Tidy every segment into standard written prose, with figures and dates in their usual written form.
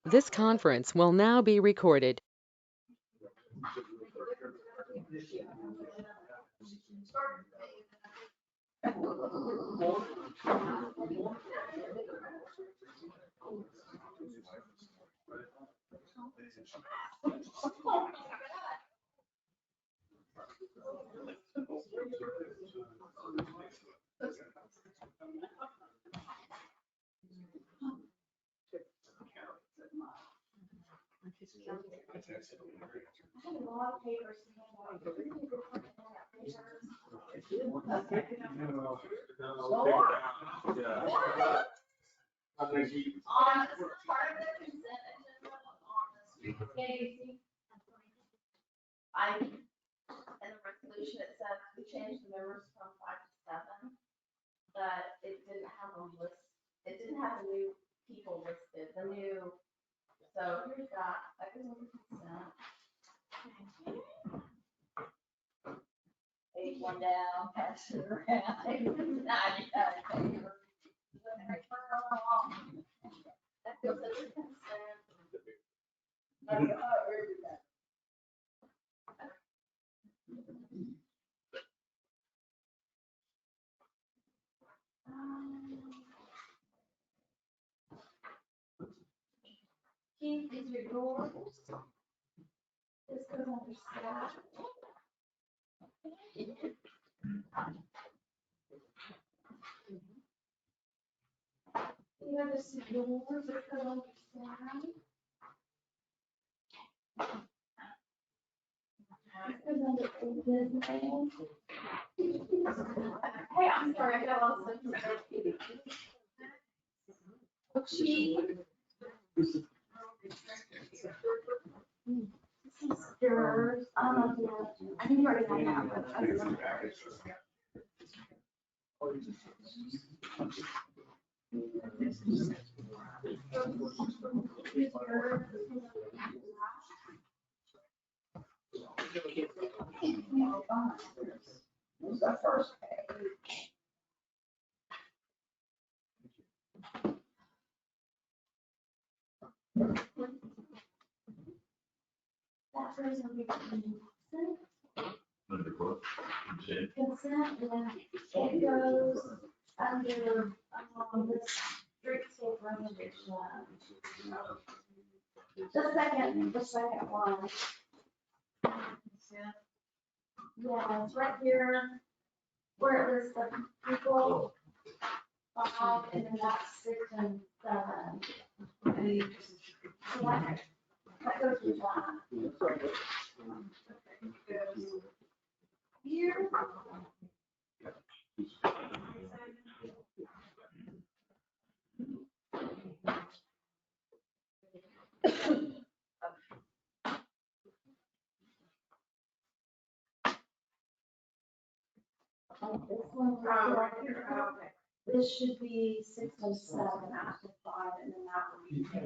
This conference will now be recorded. In the resolution, it says we changed the numbers from 5 to 7, but it didn't have a list, it didn't have the new people listed, the new, so here's that goes on consent. 8 1 down, pass it around. That goes under consent. Keep is your doors. This goes under staff. You have this doors that goes under staff. This goes under old business. Hey, I'm sorry, I got all this information. Chief. This is yours. I don't know. I think you already have that. Who's that first page? That goes under consent. Under what? Consent, and then it goes under, the streetscape renovation. The second one. Yeah, it's right here, where it lists the people, and then that's 6 and 7. So that goes with that. Here. This one, this should be 6 and 7 after 5, and then that would be 8.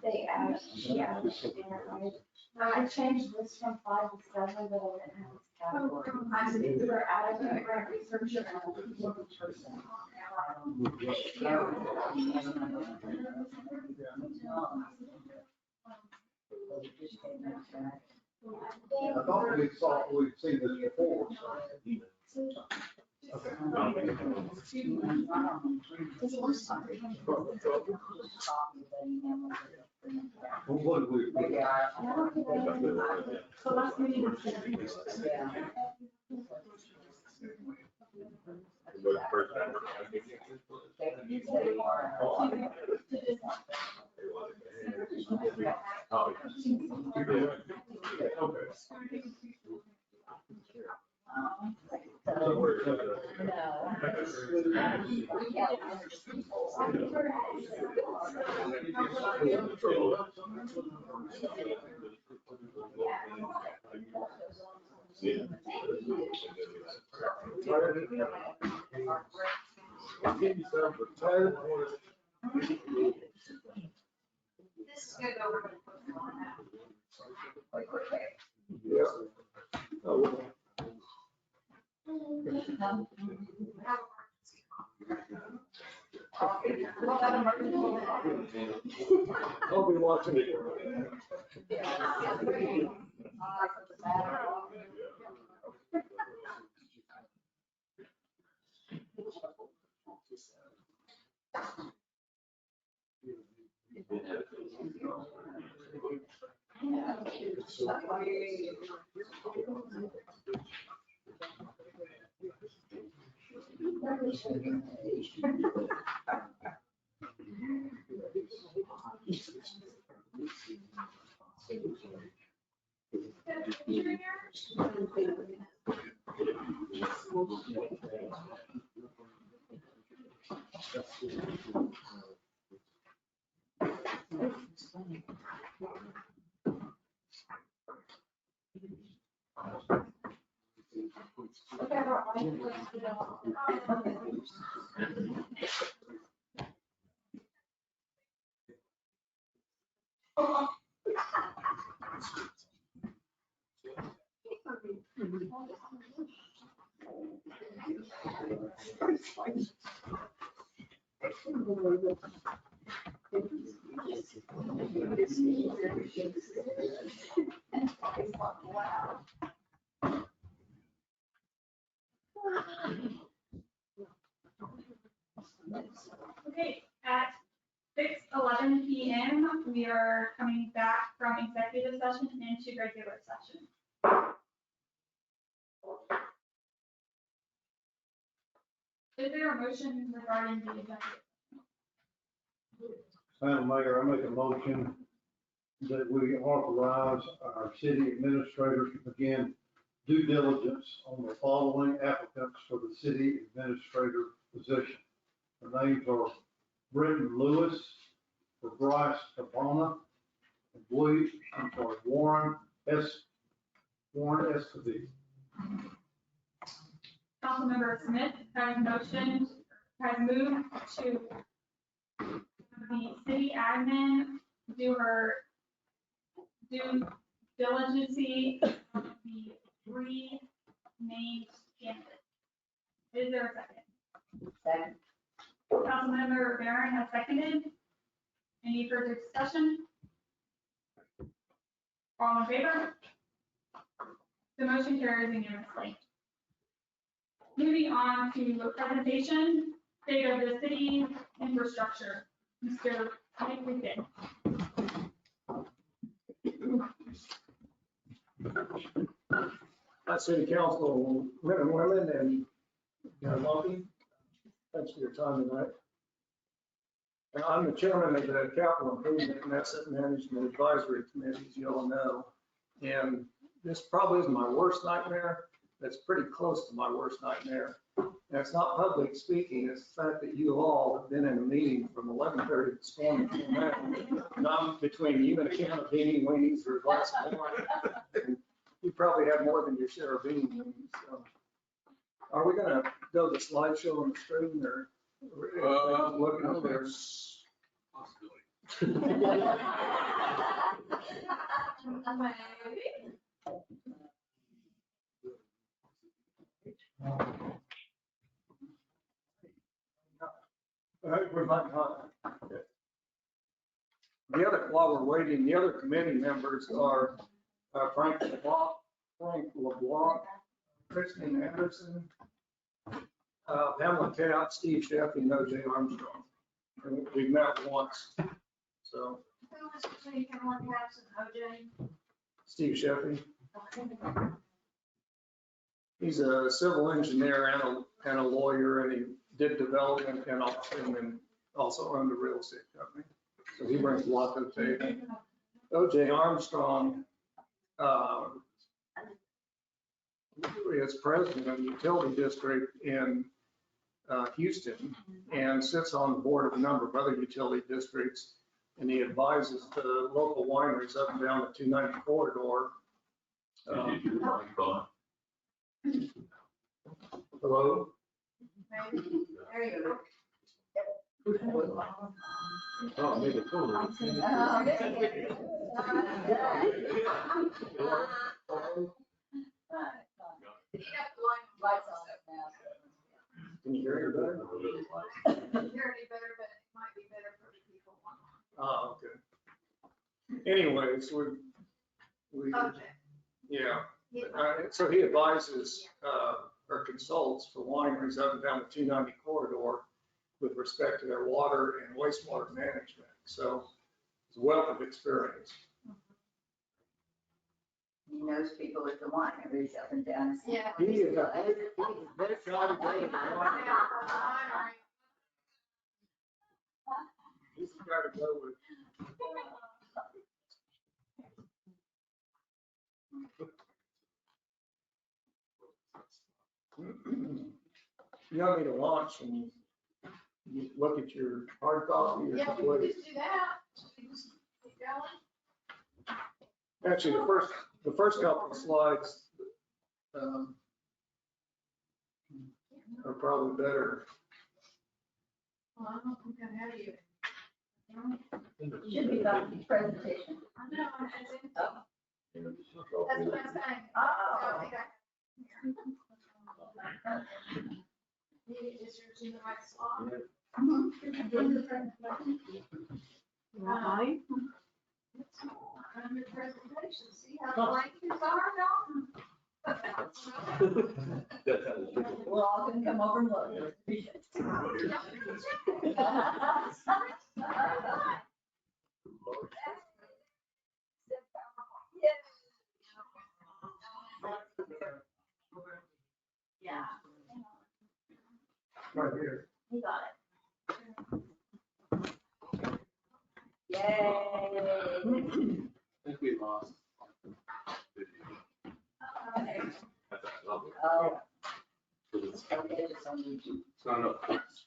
They added, she added it in, right? I changed this from 5 to 7, but I didn't have this category. I see they're adding a grant research and a local person. I thought we'd seen this before. What did we? So last meeting. This is gonna go over. Yeah. Oh, I'll be watching it. Okay, at 6:11 PM, we are coming back from executive session into regular session. Is there a motion regarding the executive? Madam Mayor, I make a motion that we authorize our city administrator to begin due diligence on the following applicants for the city administrator position. The names are Britton Lewis for Bryce Cabana and Warren Escovitch. Councilmember Smith has moved to the city admin do her due diligence of the three named candidates. Is there a second? Second. Councilmember Barron has seconded. Any further discussion? All in favor? The motion carries unanimously. Moving on to presentation, state of the city infrastructure. Mr. Mike Wickett. City Council men and women and welcome. Thanks for your time tonight. I'm the chairman of the Capital Improvement and Asset Management Advisory Committee, as you all know. And this probably is my worst nightmare. That's pretty close to my worst nightmare. And it's not public speaking, it's the fact that you all have been in a meeting from 11:30 this morning till now. And I'm between you and a can of beanie weenies or a glass of wine. You probably have more than your share of beanie weenies. So. Are we gonna go the slideshow on the screen or? Looking up there. All right, we're not on. The other, while we're waiting, the other committee members are Frank LeBlanc, Christine Anderson, Pamela Capp, Steve Sheffy, and O.J. Armstrong. And we've met once, so. Steve Sheffy. He's a civil engineer and a lawyer, and he did development in Austin and also owned a real estate company. So he brings a lot to the table. O.J. Armstrong is president of the utility district in Houston and sits on the board of a number of other utility districts. And he advises the local wineries up and down the 290 corridor. Hello? There you go. Oh, maybe Can you hear me better? You're any better, but it might be better for the people. Oh, okay. Anyways, we, Okay. yeah. So he advises, or consults for wineries up and down the 290 corridor with respect to their water and wastewater management. So it's a wealth of experience. He knows people at the wineries up and down. Yeah. He is a great guy to go to the winery. He's the guy to go with. You want me to launch and you look at your hard copy or Yeah, we what? can just do that. We just keep going. Actually, the first couple of slides are probably better. Well, I don't think I have you. Should be about the presentation. I know, I think so. Oh. That's what I'm saying. Oh. I don't think I have here. Maybe it's yours in the right slot. Right. Under presentation, see how blank these are, We're all gonna come over and look. Yeah. Right here. You got it. Yay. I think we lost. Okay. That's a level. Oh, It's okay, just on YouTube. not enough ports.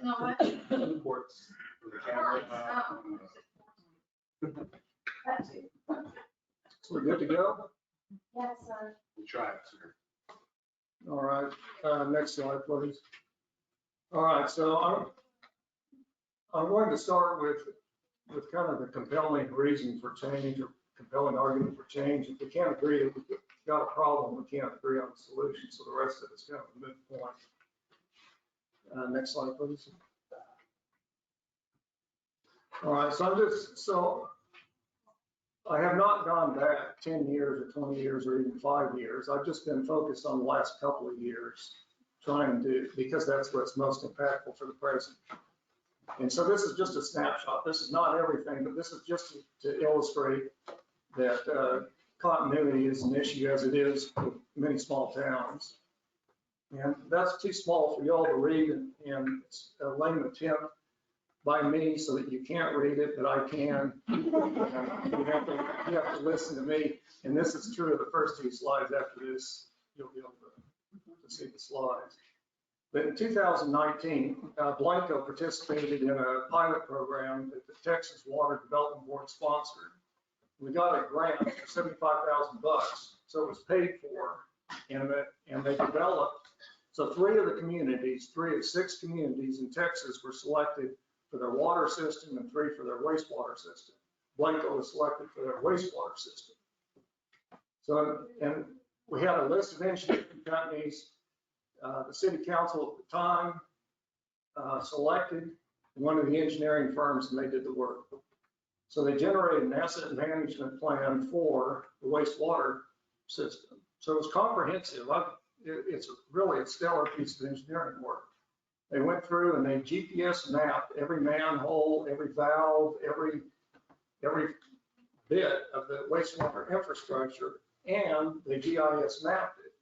No, what? Ports for the camera. That's it. So we're good to go? Yes, sir. We'll try it, sir. All right, next slide, please. All right, so I'm going to start with kind of the compelling reason for change or compelling argument for change. If we can't agree that we've got a problem, we can't agree on the solution, so the rest of it's kind of a moot point. Next slide, please. All right, so I have not gone back 10 years or 20 years or even 5 years. I've just been focused on the last couple of years trying to, because that's what's most impactful for the present. And so this is just a snapshot. This is not everything, but this is just to illustrate that continuity is an issue as it is with many small towns. And that's too small for y'all to read, and it's a lame attempt by me so that you can't read it, but I can. You have to listen to me. And this is true of the first two slides. After this, you'll be able to see the slides. But in 2019, Blanco participated in a pilot program that the Texas Water Development Board sponsored. We got a grant for $75,000, so it was paid for, and they developed. So 3 of the communities, 3 of 6 communities in Texas were selected for their water system and 3 for their wastewater system. Blanco was selected for their wastewater system. So, and we had a list of engineering companies. The city council at the time selected one of the engineering firms, and they did the work. So they generated an asset management plan for the wastewater system. So it was comprehensive. It's really a stellar piece of engineering work. They went through and they GPS mapped every manhole, every valve, every bit of the wastewater infrastructure, and they GIS mapped it.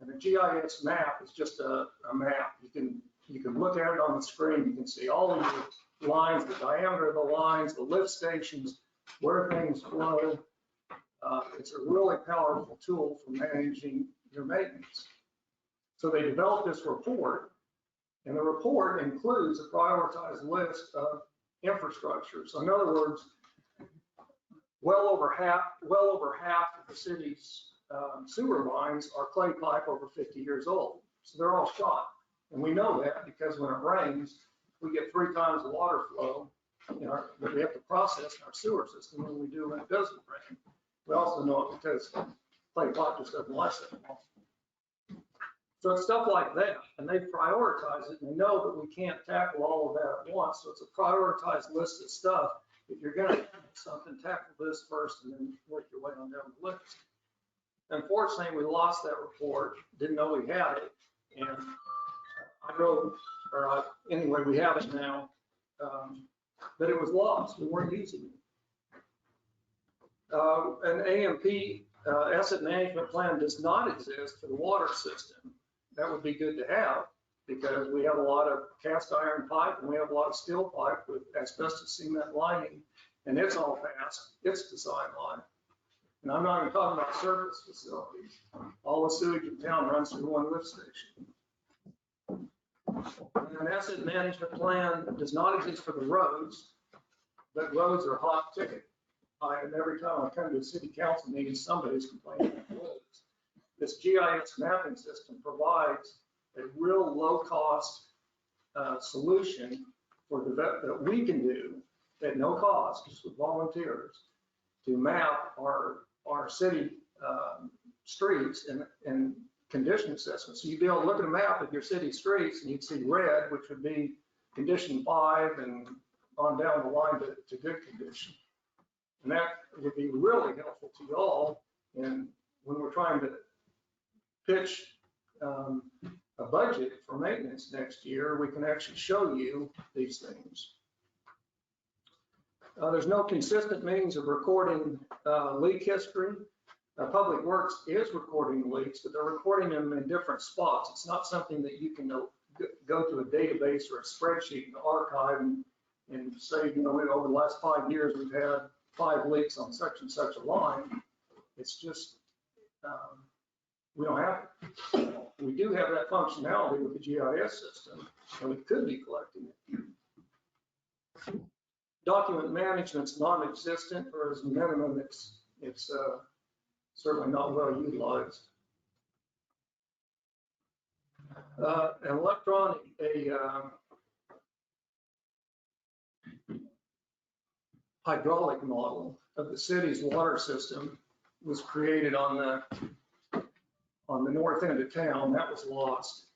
And the GIS map is just a map. You can look at it on the screen. You can see all of the lines, the diameter of the lines, the lift stations, where things flow. It's a really powerful tool for managing your maintenance. So they developed this report, and the report includes a prioritized list of infrastructure. So in other words, well over half of the city's sewer lines are clay pipe over 50 years old. So they're all shot. And we know that because when it rains, we get 3 times the water flow that we have to process in our sewer system than we do when it doesn't rain. We also know it because clay pipe just doesn't last that long. So it's stuff like that, and they prioritize it, and they know that we can't tackle all of that at once, so it's a prioritized list of stuff. If you're gonna tackle something, tackle this first and then work your way on down the list. Unfortunately, we lost that report, didn't know we had it, and anyway, we have it now, but it was lost, we weren't using it. An AMP, asset management plan does not exist for the water system. That would be good to have, because we have a lot of cast iron pipe and we have a lot of steel pipe with asbestos cement lining, and it's all past its design line. And I'm not even talking about surface facilities. All the sewage in town runs through one lift station. An asset management plan does not exist for the roads, but roads are a hot ticket. And every time I come to a city council meeting, somebody's complaining about roads. This GIS mapping system provides a real low-cost solution for that we can do at no cost, just with volunteers, to map our city streets and condition assessments. So you'd be able to look at a map of your city streets and you'd see red, which would be condition 5, and on down the line to good condition. And that would be really helpful to y'all. And when we're trying to pitch a budget for maintenance next year, we can actually show you these things. There's no consistent means of recording leak history. Public Works is recording leaks, but they're recording them in different spots. It's not something that you can go to a database or a spreadsheet and archive and say, over the last 5 years, we've had 5 leaks on such and such a line. It's just, we don't have it. We do have that functionality with the GIS system, and we could be collecting it. Document management's non-existent, or as minimum, it's certainly not well utilized. An electronic, hydraulic model of the city's water system was created on the north end of town. That was lost.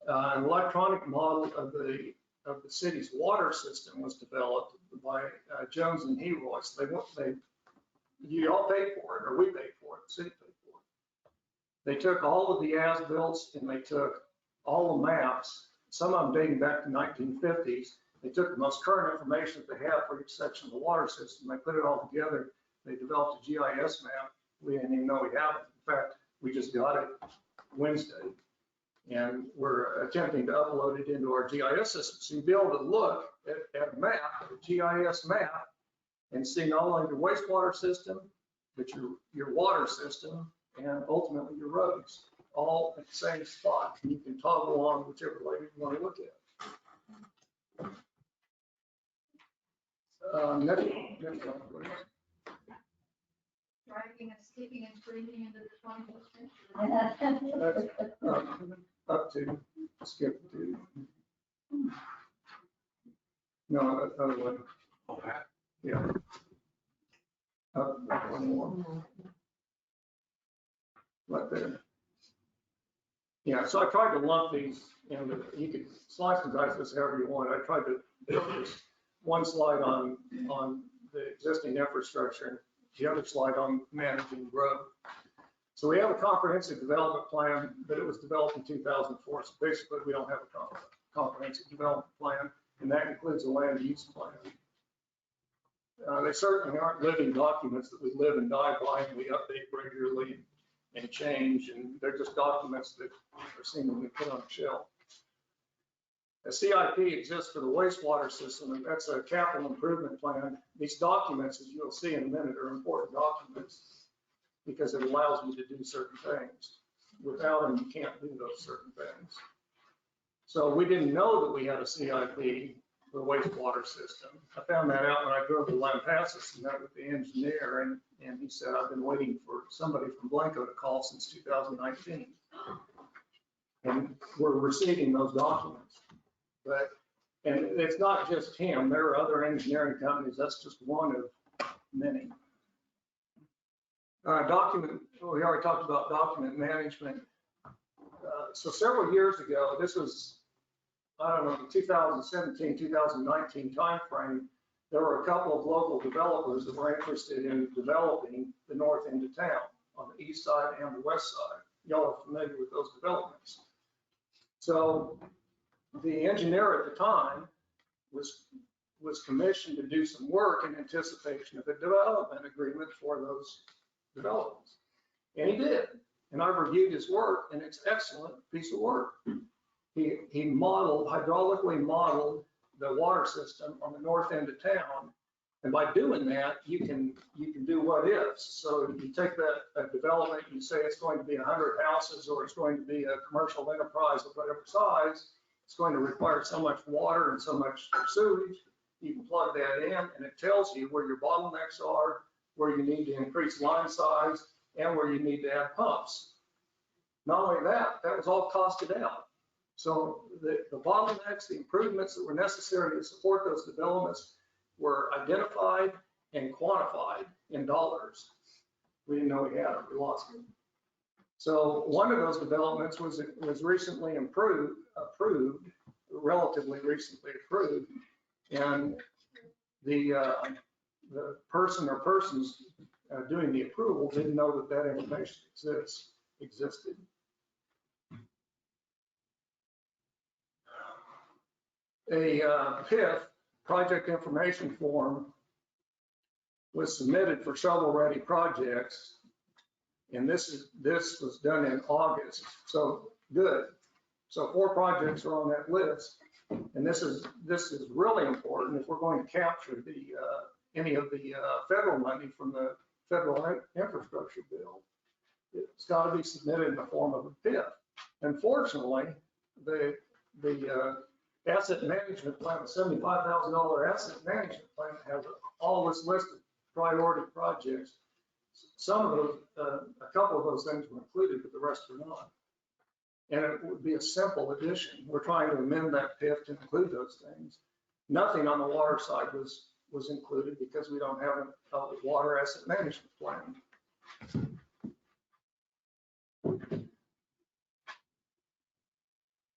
An electronic model of the city's water system was developed by Jones and Heroy. So you all paid for it, or we paid for it, the city paid for it. They took all of the as-built and they took all the maps, some of them dating back to the 1950s. They took the most current information that they have for each section of the water system. They put it all together. They developed a GIS map. We didn't even know we had it. In fact, we just got it Wednesday. And we're attempting to upload it into our GIS system. So you'll be able to look at a map, a GIS map, and see not only your wastewater system, but your water system, and ultimately your roads, all at the same spot. And you can toggle along whichever layer you want to look at. Next one, please. Driving and skipping and breathing into the 21st century. That's up to skip to. No, other way. Yeah. Up one more. Right there. Yeah, so I tried to lump these, you could slice and dice this however you want. I tried to build this one slide on the existing infrastructure, and the other slide on managing growth. So we have a comprehensive development plan, but it was developed in 2004. So basically, we don't have a comprehensive development plan, and that includes a land use plan. They certainly aren't living documents that we live and die by, and we update regularly and change, and they're just documents that are seemingly put on a shelf. A CIP exists for the wastewater system, and that's a capital improvement plan. These documents, as you'll see in a minute, are important documents because it allows you to do certain things. Without them, you can't do those certain things. So we didn't know that we had a CIP for the wastewater system. I found that out when I drove to Lampasas and met with the engineer, and he said, I've been waiting for somebody from Blanco to call since 2019. And we're receiving those documents. And it's not just him, there are other engineering companies, that's just one of many. We already talked about document management. So several years ago, this was, I don't know, the 2017, 2019 timeframe, there were a couple of local developers that were interested in developing the north end of town on the east side and the west side. Y'all are familiar with those developments. So the engineer at the time was commissioned to do some work in anticipation of a development agreement for those developments. And he did. And I've reviewed his work, and it's excellent piece of work. He modeled, hydraulically modeled the water system on the north end of town. And by doing that, you can do what ifs. So you take that development, you say it's going to be 100 houses, or it's going to be a commercial enterprise of whatever size. It's going to require so much water and so much sewage. You can plug that in, and it tells you where your bottlenecks are, where you need to increase line size, and where you need to add pumps. Not only that, that was all costed out. So the bottlenecks, the improvements that were necessary to support those developments were identified and quantified in dollars. We didn't know we had them, we lost them. So one of those developments was recently approved, relatively recently approved. And the person or persons doing the approval didn't know that that information existed. A PIF, project information form, was submitted for shovel-ready projects, and this was done in August. So good. So 4 projects are on that list, and this is really important if we're going to capture the any of the federal money from the federal infrastructure bill. It's got to be submitted in the form of a PIF. Unfortunately, the asset management plan, the $75,000 asset management plan, has all this listed priority projects. Some of those, a couple of those things were included, but the rest are not. And it would be a simple addition. We're trying to amend that PIF to include those things. Nothing on the water side was included because we don't have a water asset management plan.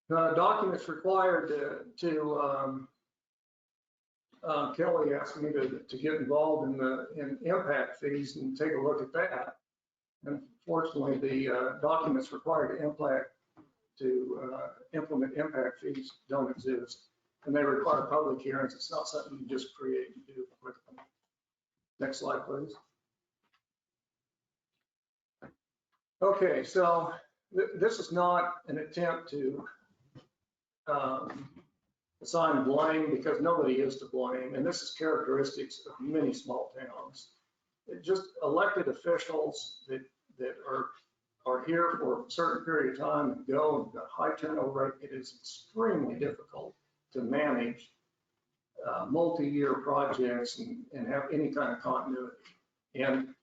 Documents required Kelly asked me to get involved in impact fees and take a look at that. Unfortunately, the documents required to implement impact fees don't exist, and they require public hearings. It's not something you just create and do quickly. Next slide, please. Okay, so this is not an attempt to assign blame, because nobody is to blame, and this is characteristics of many small towns. It's just elected officials that are here for a certain period of time and go, and got high turnover rate. It is extremely difficult to manage multi-year projects and have any kind of continuity. And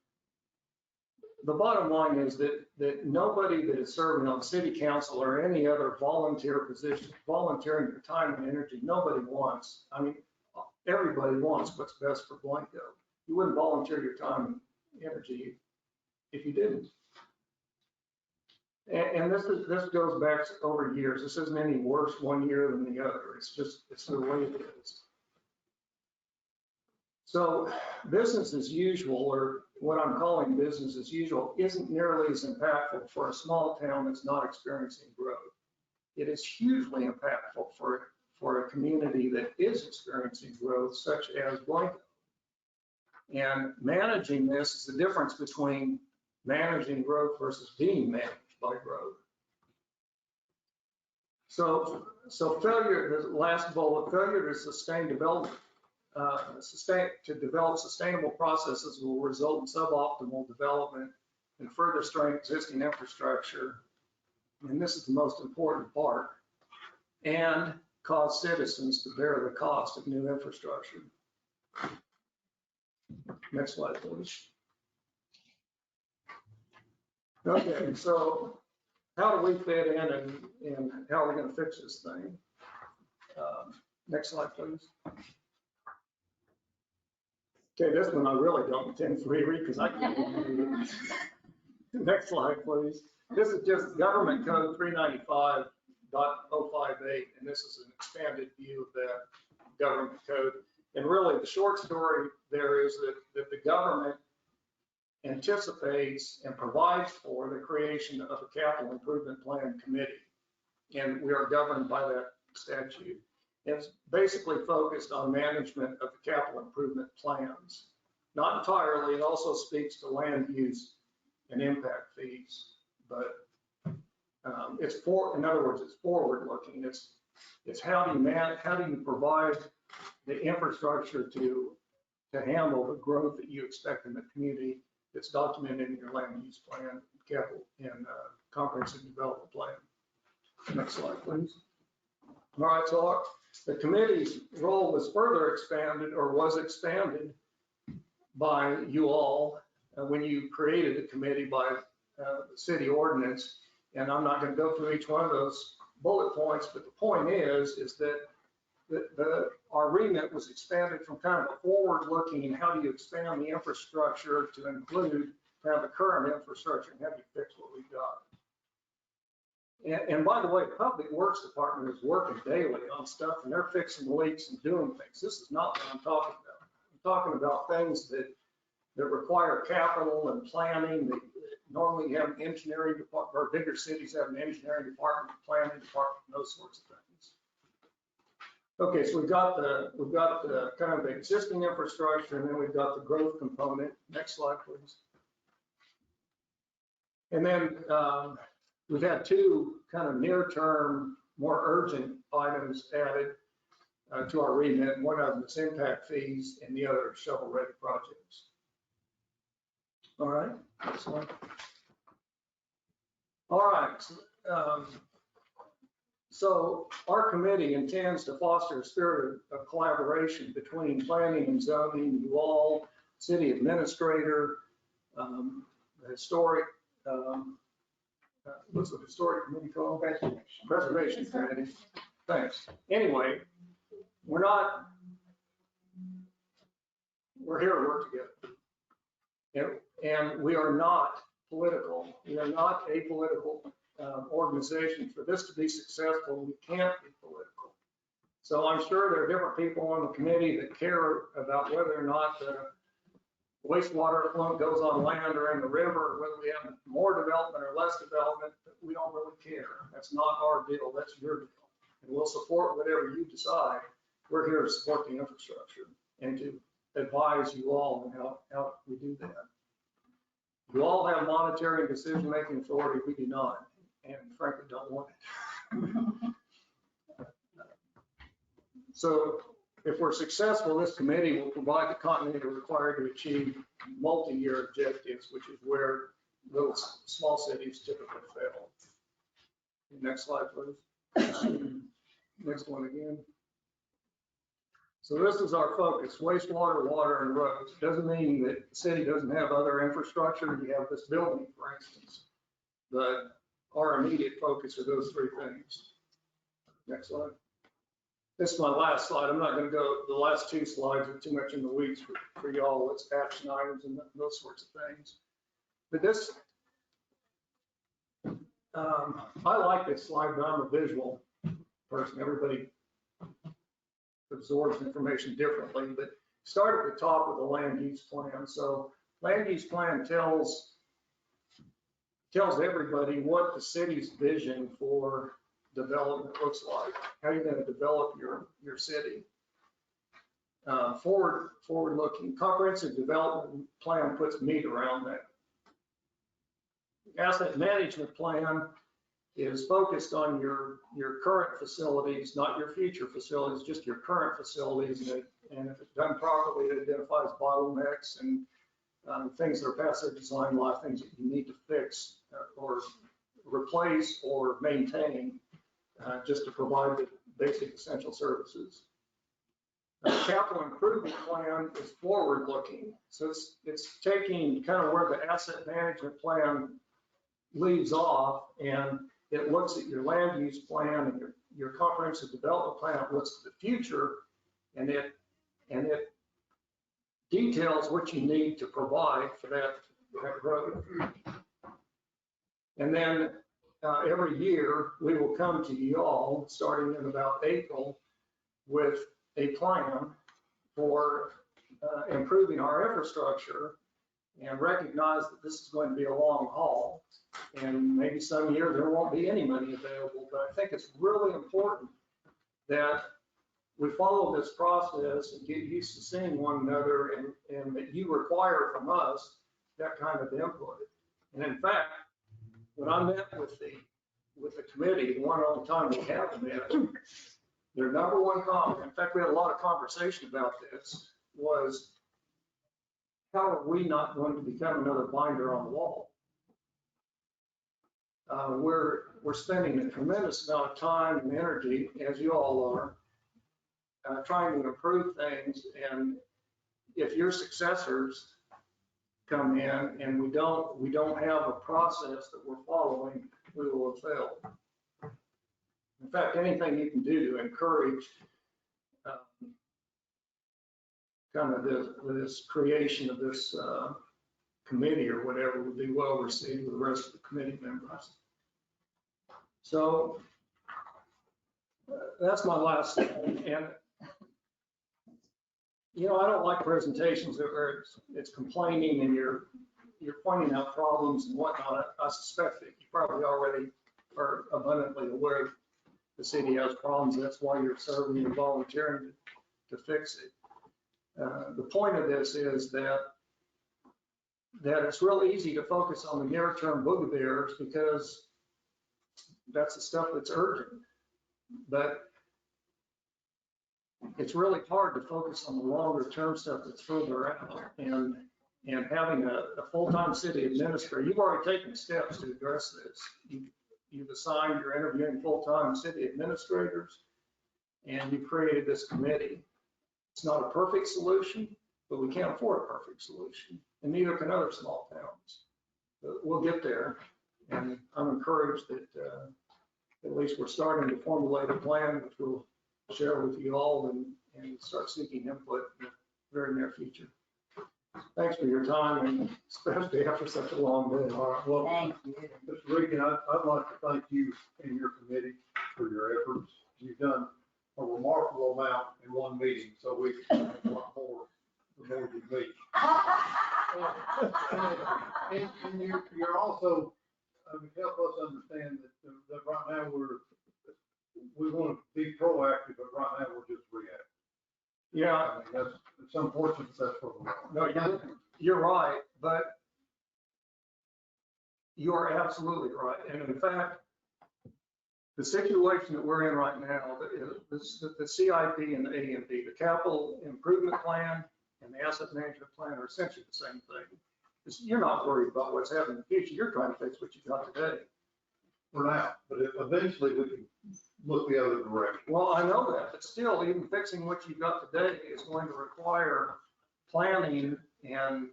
the bottom line is that nobody that is serving on city council or any other volunteer position, volunteering your time and energy, nobody wants. I mean, everybody wants what's best for Blanco. You wouldn't volunteer your time and energy if you didn't. And this goes back over years. This isn't any worse one year than the other. It's the way it is. So business as usual, or what I'm calling business as usual, isn't nearly as impactful for a small town that's not experiencing growth. It is hugely impactful for a community that is experiencing growth, such as Blanco. And managing this is the difference between managing growth versus being managed by growth. So failure, the last bullet, failure to sustain development. To develop sustainable processes will result in suboptimal development and further strain existing infrastructure. And this is the most important part, and cause citizens to bear the cost of new infrastructure. Next slide, please. Okay, so how do we fit in and how are we going to fix this thing? Next slide, please. Okay, this one I really don't intend to reread because I can't read it. Next slide, please. This is just government code 395.058, and this is an expanded view of that government code. And really, the short story there is that the government anticipates and provides for the creation of a capital improvement plan committee. And we are governed by that statute. It's basically focused on management of the capital improvement plans. Not entirely, it also speaks to land use and impact fees, but in other words, it's forward looking. It's how do you provide the infrastructure to handle the growth that you expect in the community that's documented in your land use plan, capital and comprehensive development plan. Next slide, please. All right, so the committee's role was further expanded, or was expanded by you all when you created the committee by the city ordinance. And I'm not going to go through each one of those bullet points, but the point is that our remit was expanded from kind of a forward-looking and how do you expand the infrastructure to include kind of the current infrastructure and how do you fix what we've got. And by the way, the Public Works Department is working daily on stuff and they're fixing leaks and doing things. This is not what I'm talking about. I'm talking about things that require capital and planning. That normally you have an engineering department, or bigger cities have an engineering department, planning department, those sorts of things. Okay, so we've got the kind of the existing infrastructure, and then we've got the growth component. Next slide, please. And then we've had two kind of near-term, more urgent items added to our remit. One of them is impact fees, and the other shovel-ready projects. All right, next one. All right. So our committee intends to foster a spirit of collaboration between planning and zoning, you all, city administrator, the historic, what's the historic committee called? Preservation committee. Thanks. Anyway, we're here to work together. And we are not political. We are not apolitical. Organization. For this to be successful, we can't be political. So I'm sure there are different people on the committee that care about whether or not the wastewater effluent goes on land or in the river, or whether we have more development or less development, but we don't really care. That's not our deal, that's your deal. And we'll support whatever you decide. We're here to support the infrastructure and to advise you all on how we do that. You all have monetary and decision-making authority, we do not. And frankly, don't want it. So if we're successful, this committee will provide the continuity required to achieve multi-year objectives, which is where little small cities typically fail. Next slide, please. Next one again. So this is our focus, wastewater, water, and roads. It doesn't mean that the city doesn't have other infrastructure. You have this building, for instance, but our immediate focus are those three things. Next slide. This is my last slide. I'm not going to go, the last two slides are too much in the weeds for y'all. It's action items and those sorts of things. But this, I like this slide, but I'm a visual person. Everybody absorbs information differently, but start at the top with the land use plan. So land use plan tells everybody what the city's vision for development looks like, how you're going to develop your city. Forward-looking, comprehensive development plan puts meat around that. Asset management plan is focused on your current facilities, not your future facilities, just your current facilities. And if it's done properly, it identifies bottlenecks and things that are past their design life, things that you need to fix or replace or maintain just to provide the basic essential services. Capital improvement plan is forward-looking. So it's taking kind of where the asset management plan leaves off, and it looks at your land use plan and your comprehensive development plan. It looks at the future, and it details what you need to provide for that growth. And then every year, we will come to you all, starting in about April, with a plan for improving our infrastructure and recognize that this is going to be a long haul. And maybe some year there won't be any money available, but I think it's really important that we follow this process and get used to seeing one another and that you require from us that kind of input. And in fact, when I met with the committee, the one only time we have met, their number one comment, in fact, we had a lot of conversation about this, was how are we not going to become another binder on the wall? We're spending a tremendous amount of time and energy, as you all are, trying to improve things. And if your successors come in and we don't have a process that we're following, we will have failed. In fact, anything you can do to encourage kind of this creation of this committee or whatever would be well received with the rest of the committee members. So that's my last thing. And you know, I don't like presentations where it's complaining and you're pointing out problems and whatnot. I suspect that you probably already are abundantly aware the city has problems. That's why you're serving and volunteering to fix it. The point of this is that it's real easy to focus on the near-term boogeybears because that's the stuff that's urgent. But it's really hard to focus on the longer-term stuff that's further out. And having a full-time city administrator, you've already taken steps to address this. You've assigned, you're interviewing full-time city administrators, and you created this committee. It's not a perfect solution, but we can't afford a perfect solution, and neither can other small towns. But we'll get there, and I'm encouraged that at least we're starting to formulate a plan, which we'll share with you all and start seeking input in the very near future. Thanks for your time, and especially after such a long day. All right, well, Thank you. Mr. Regan, I'd like to thank you and your committee for your efforts. You've done a remarkable amount in one meeting, so we can have a lot more the more you meet. And you're also, help us understand that right now we want to be proactive, but right now we're just reactive. Yeah, I mean, it's unfortunate that's what we're on. no, you're right, but you are absolutely right. And in fact, the situation that we're in right now, the CIP and the AMP, the capital improvement plan and the asset management plan are essentially the same thing. You're not worried about what's happening in the future. You're trying to fix what you got today. For now, but eventually we can look the other direction. Well, I know that, but still, even fixing what you've got today is going to require planning and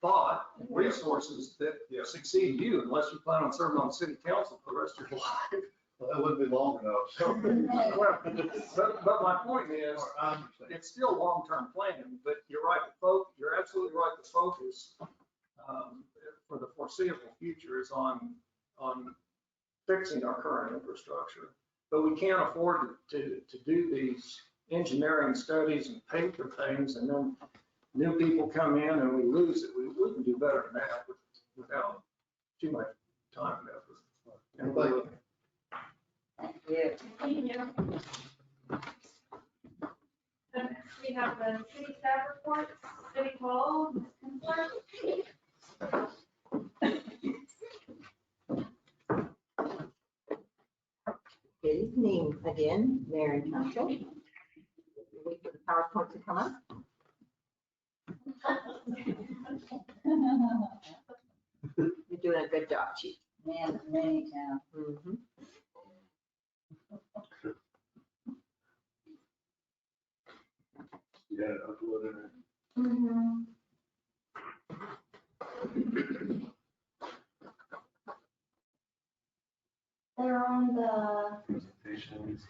thought and resources that succeed you unless you plan on serving on city council for the rest of your life. Well, that wouldn't be long enough, so. But my point is, I understand. it's still long-term planning, but you're right, you're absolutely right, the focus for the foreseeable future is on fixing our current infrastructure. But we can't afford to do these engineering studies and pay for things and then new people come in and we lose it. We can do better than that without too much time and effort. And Thank you. Thank you. Thank you. Next, we have the city staff report, City Hall, Ms. Kinsler. Good evening again, Mayor and Council. Wait for the PowerPoint to come up. You're doing a good job, Chief. Man, many times. Yeah, upload it. They're on the, Presentations.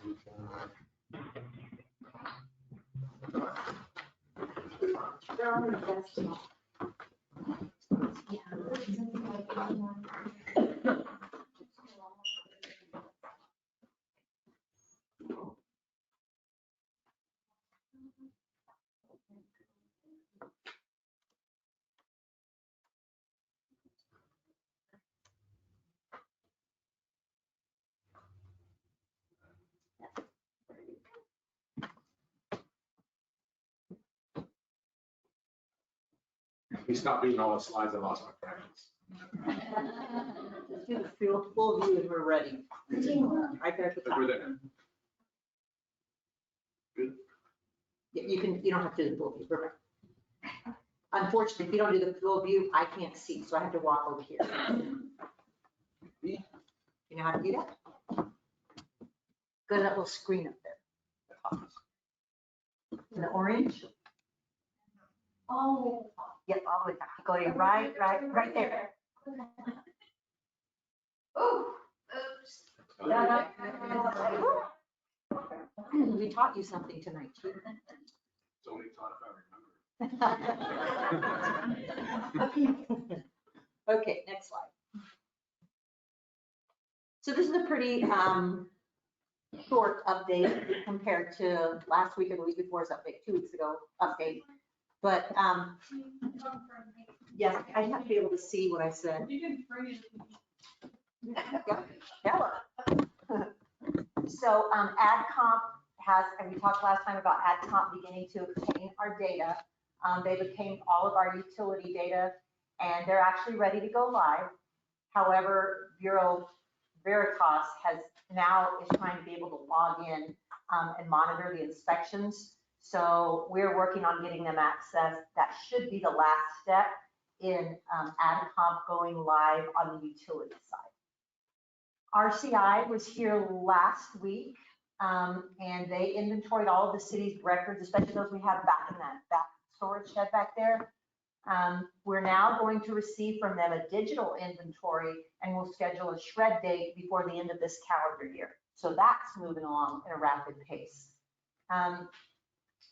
they're on the desktop. Yeah. He stopped doing all the slides, I lost my practice. Just do the full view and we're ready. Right there at the But top. we're there. You don't have to do the full view. We're ready. Unfortunately, if you don't do the full view, I can't see, so I have to walk over here. You know how to do that? Go to that little screen up there. In the orange? All the way to the top. Yep, all the way back. Go to your right there. Oh, oops. We taught you something tonight, too. So many taught if I remember. Okay, next slide. So this is a pretty short update compared to last week or the week before's update, 2 weeks ago update. But yes, I have to be able to see what I said. You can bring it. Hello. So AdComp has, and we talked last time about AdComp beginning to obtain our data. They've obtained all of our utility data and they're actually ready to go live. However, Bureau Veritas is trying to be able to log in and monitor the inspections. So we're working on getting them access. That should be the last step in AdComp going live on the utility side. RCI was here last week and they inventoried all of the city's records, especially those we have back in that back storage shed back there. We're now going to receive from them a digital inventory and we'll schedule a shred date before the end of this calendar year. So that's moving along at a rapid pace.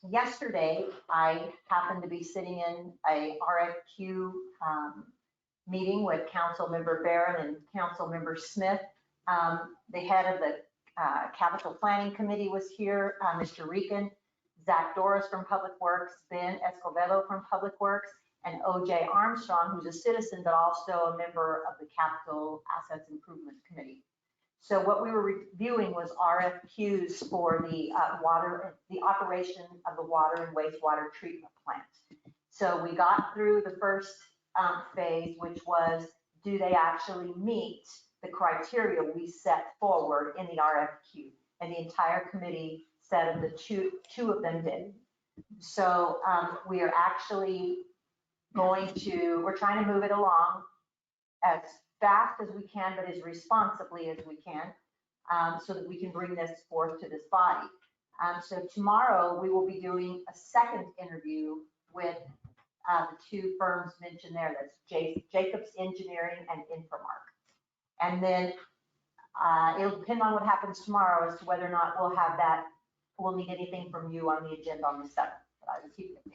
Yesterday, I happened to be sitting in a RFQ meeting with Council Member Barron and Council Member Smith. The head of the Capital Planning Committee was here, Mr. Rican, Zach Doris from Public Works, Ben Escobedo from Public Works, and OJ Armstrong, who's a citizen, but also a member of the Capital Assets Improvement Committee. So what we were reviewing was RFQs for the the operation of the water and wastewater treatment plant. So we got through the first phase, which was, do they actually meet the criteria we set forward in the RFQ? And the entire committee said of the two of them did. So we are actually we're trying to move it along as fast as we can, but as responsibly as we can, so that we can bring this forth to this body. So tomorrow we will be doing a second interview with the two firms mentioned there. That's Jacobs Engineering and Infomark. And then it'll depend on what happens tomorrow as to whether or not we'll need anything from you on the agenda on the 7th, but I will keep you updated.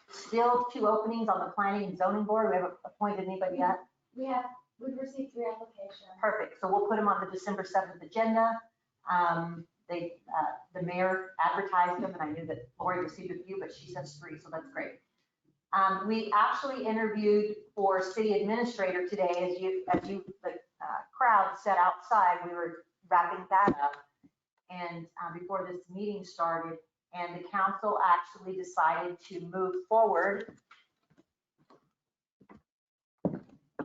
Still 2 openings on the Planning and Zoning Board. We haven't appointed anybody yet. We've received 3 applications. Perfect. So we'll put them on the December 7th agenda. The mayor advertised them and I knew that Lori received a few, but she says 3, so that's great. We actually interviewed for city administrator today. The crowd sat outside, we were wrapping that up. And before this meeting started, and the council actually decided to move forward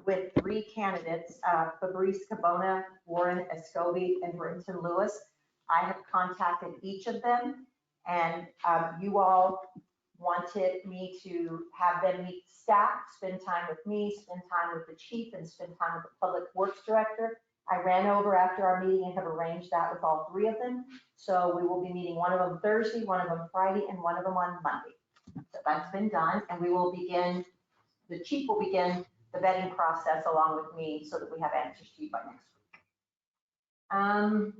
with 3 candidates, Fabrice Cabona, Warren Escobi, and Brenton Lewis. I have contacted each of them, and you all wanted me to have them meet staff, spend time with me, spend time with the chief, and spend time with the public works director. I ran over after our meeting and have arranged that with all 3 of them. So we will be meeting one of them Thursday, one of them Friday, and one of them on Monday. So that's been done, and the chief will begin the vetting process along with me so that we have answers to you by next week.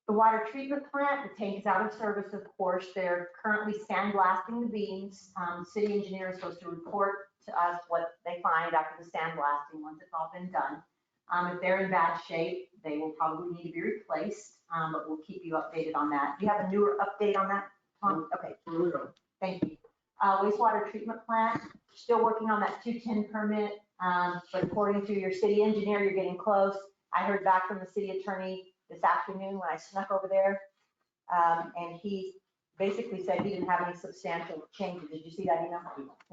The water treatment plant, the tank is out of service, of course. They're currently sandblasting the beams. City engineer is supposed to report to us what they find after the sandblasting once it's all been done. If they're in bad shape, they will probably need to be replaced, but we'll keep you updated on that. Do you have a newer update on that, Tom? Okay, thank you. Wastewater treatment plant, still working on that 210 permit, but according to your city engineer, you're getting close. I heard back from the city attorney this afternoon when I snuck over there, and he basically said he didn't have any substantial changes. Did you see that email?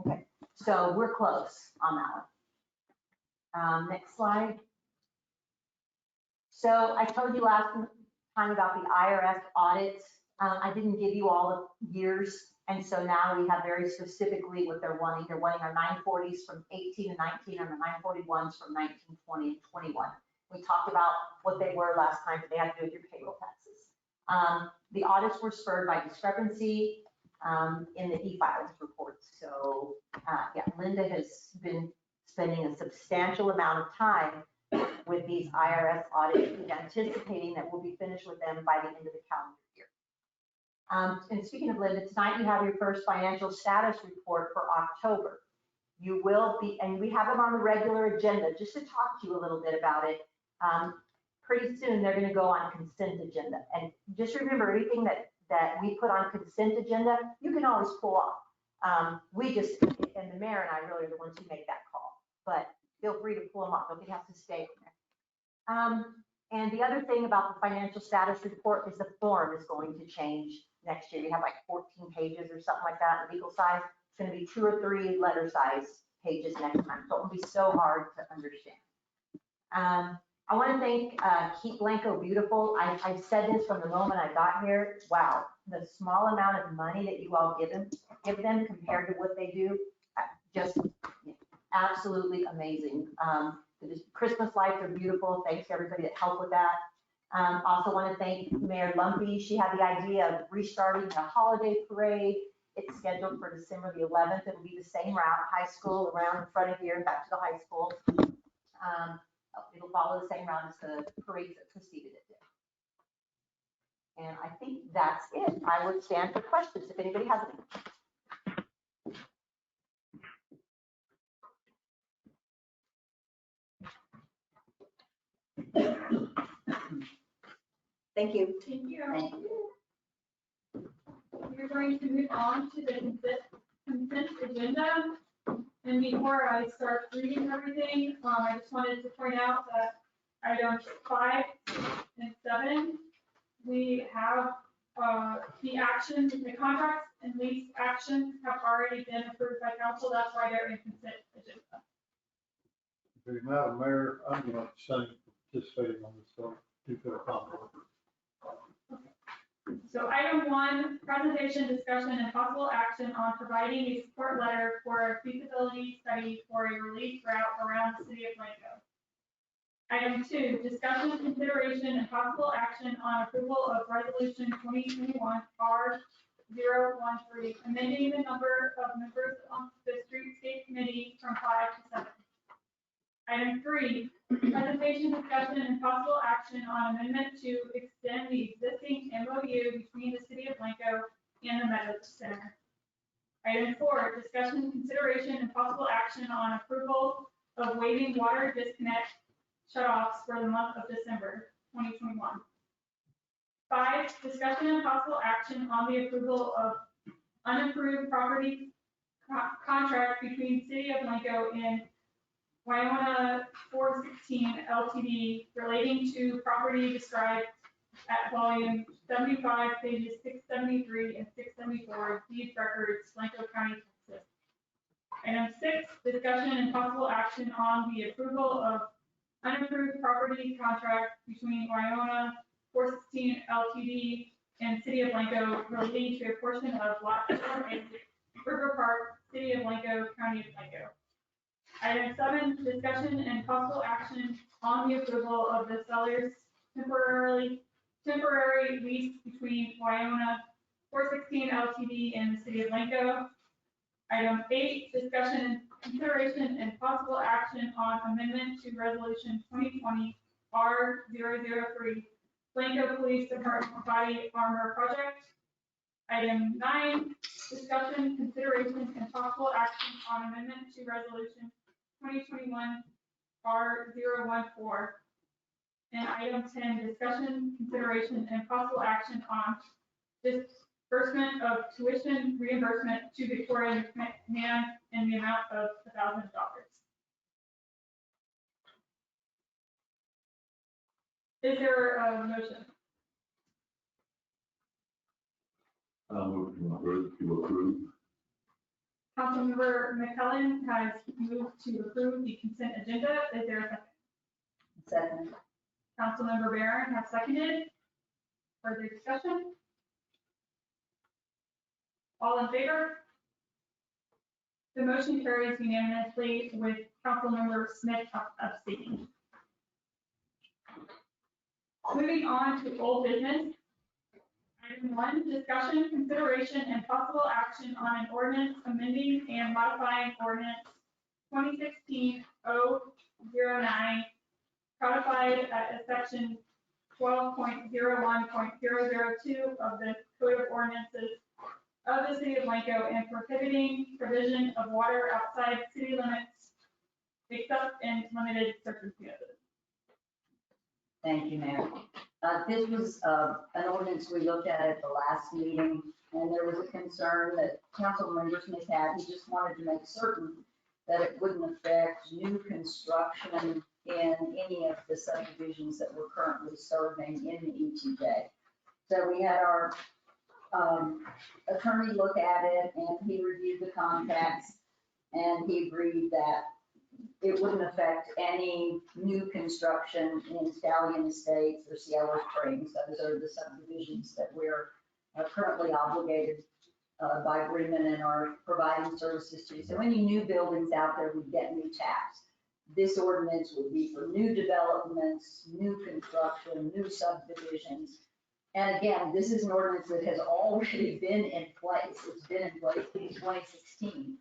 Okay, so we're close on that one. Next slide. So I told you last time about the IRS audits. I didn't give you all the years, and so now we have very specifically what they're wanting. They're wanting our 940s from 18 and 19 and the 941s from 19, 20, and 21. We talked about what they were last time, but they have to do with your payroll taxes. The audits were spurred by discrepancy in the e-filings reports. So yeah, Linda has been spending a substantial amount of time with these IRS audits, anticipating that we'll be finished with them by the end of the calendar year. And speaking of Linda, tonight you have your first financial status report for October. You will be, and we have them on the regular agenda, just to talk to you a little bit about it. Pretty soon, they're gonna go on consent agenda. And just remember, everything that we put on consent agenda, you can always pull off. We just, and the mayor and I really are the ones who make that call, but feel free to pull them off. Nobody has to stay in there. And the other thing about the financial status report is the form is going to change next year. You have like 14 pages or something like that, legal size. It's gonna be 2 or 3 letter size pages next time. So it won't be so hard to understand. I want to thank Keep Blanco Beautiful. I've said this from the moment I got here. Wow, the small amount of money that you all give them compared to what they do, just absolutely amazing. The Christmas lights are beautiful. Thanks to everybody that helped with that. Also want to thank Mayor Lumpy. She had the idea of restarting the holiday parade. It's scheduled for December the 11th. It'll be the same route, high school around in front of here and back to the high school. It'll follow the same route as the parades that preceded it did. And I think that's it. I would stand for questions if anybody has any. Thank you. Thank you. We're going to move on to the consent agenda. And before I start reading everything, I just wanted to point out that items 5 and 7, we have the actions, the contracts and lease actions have already been approved by council. That's why they're in consent agenda. Madam Mayor, I'm going to abstain from participating on this, so you could accomplish. So item 1, presentation, discussion, and possible action on providing a support letter for a feasibility study for a relief route around the city of Blanco. Item 2, discussion, consideration, and possible action on approval of resolution 2021 R013, amending the number of members on the streetscape committee from 5 to 7. Item 3, presentation, discussion, and possible action on amendment to extend the existing MOU between the city of Blanco and the Meadows Center. Item 4, discussion, consideration, and possible action on approval of waiving water disconnect shutoffs for the month of December 2021. 5, discussion and possible action on the approval of unapproved property contract between City of Blanco and Wyona 416 LTD relating to property described at volume 75, pages 673 and 674, deed records, Blanco County, Texas. Item 6, discussion and possible action on the approval of unapproved property contract between Wyona 416 LTD and City of Blanco relating to a portion of Lot 4 and River Park, City of Blanco, County of Blanco. Item 7, discussion and possible action on the approval of the seller's temporary lease between Wyona 416 LTD and the City of Blanco. Item 8, discussion and consideration and possible action on amendment to resolution 2020 R003, Blanco Police Department Body Armor Project. Item 9, discussion, consideration, and possible action on amendment to resolution 2021 R014. And item 10, discussion, consideration, and possible action on disbursement of tuition reimbursement to Victoria McMahon in the amount of $1,000. Is there a motion? I'll move to approve. Councilmember McClellan has moved to approve the consent agenda. Is there a second? Second. Councilmember Barron has seconded. Further discussion? All in favor? The motion carries unanimously with Councilmember Smith abstaining. Moving on to old business. Item 1, discussion, consideration, and possible action on an ordinance amending and modifying ordinance 2016-009, codified at section 12.01.002 of the Code of Ordinances of the City of Blanco and prohibiting provision of water outside city limits except in limited circumstances. Thank you, Mayor. This was an ordinance we looked at the last meeting, and there was a concern that council members may have. He just wanted to make certain that it wouldn't affect new construction in any of the subdivisions that we're currently serving in the ETJ. So we had our attorney look at it, and he reviewed the contracts, and he agreed that it wouldn't affect any new construction in Stallion Estates or Cielo Springs. Those are the subdivisions that we're currently obligated by agreement and are providing services to. So any new buildings out there would get new tax. This ordinance would be for new developments, new construction, new subdivisions. And again, this is an ordinance that has already been in place. It's been in place since 2016.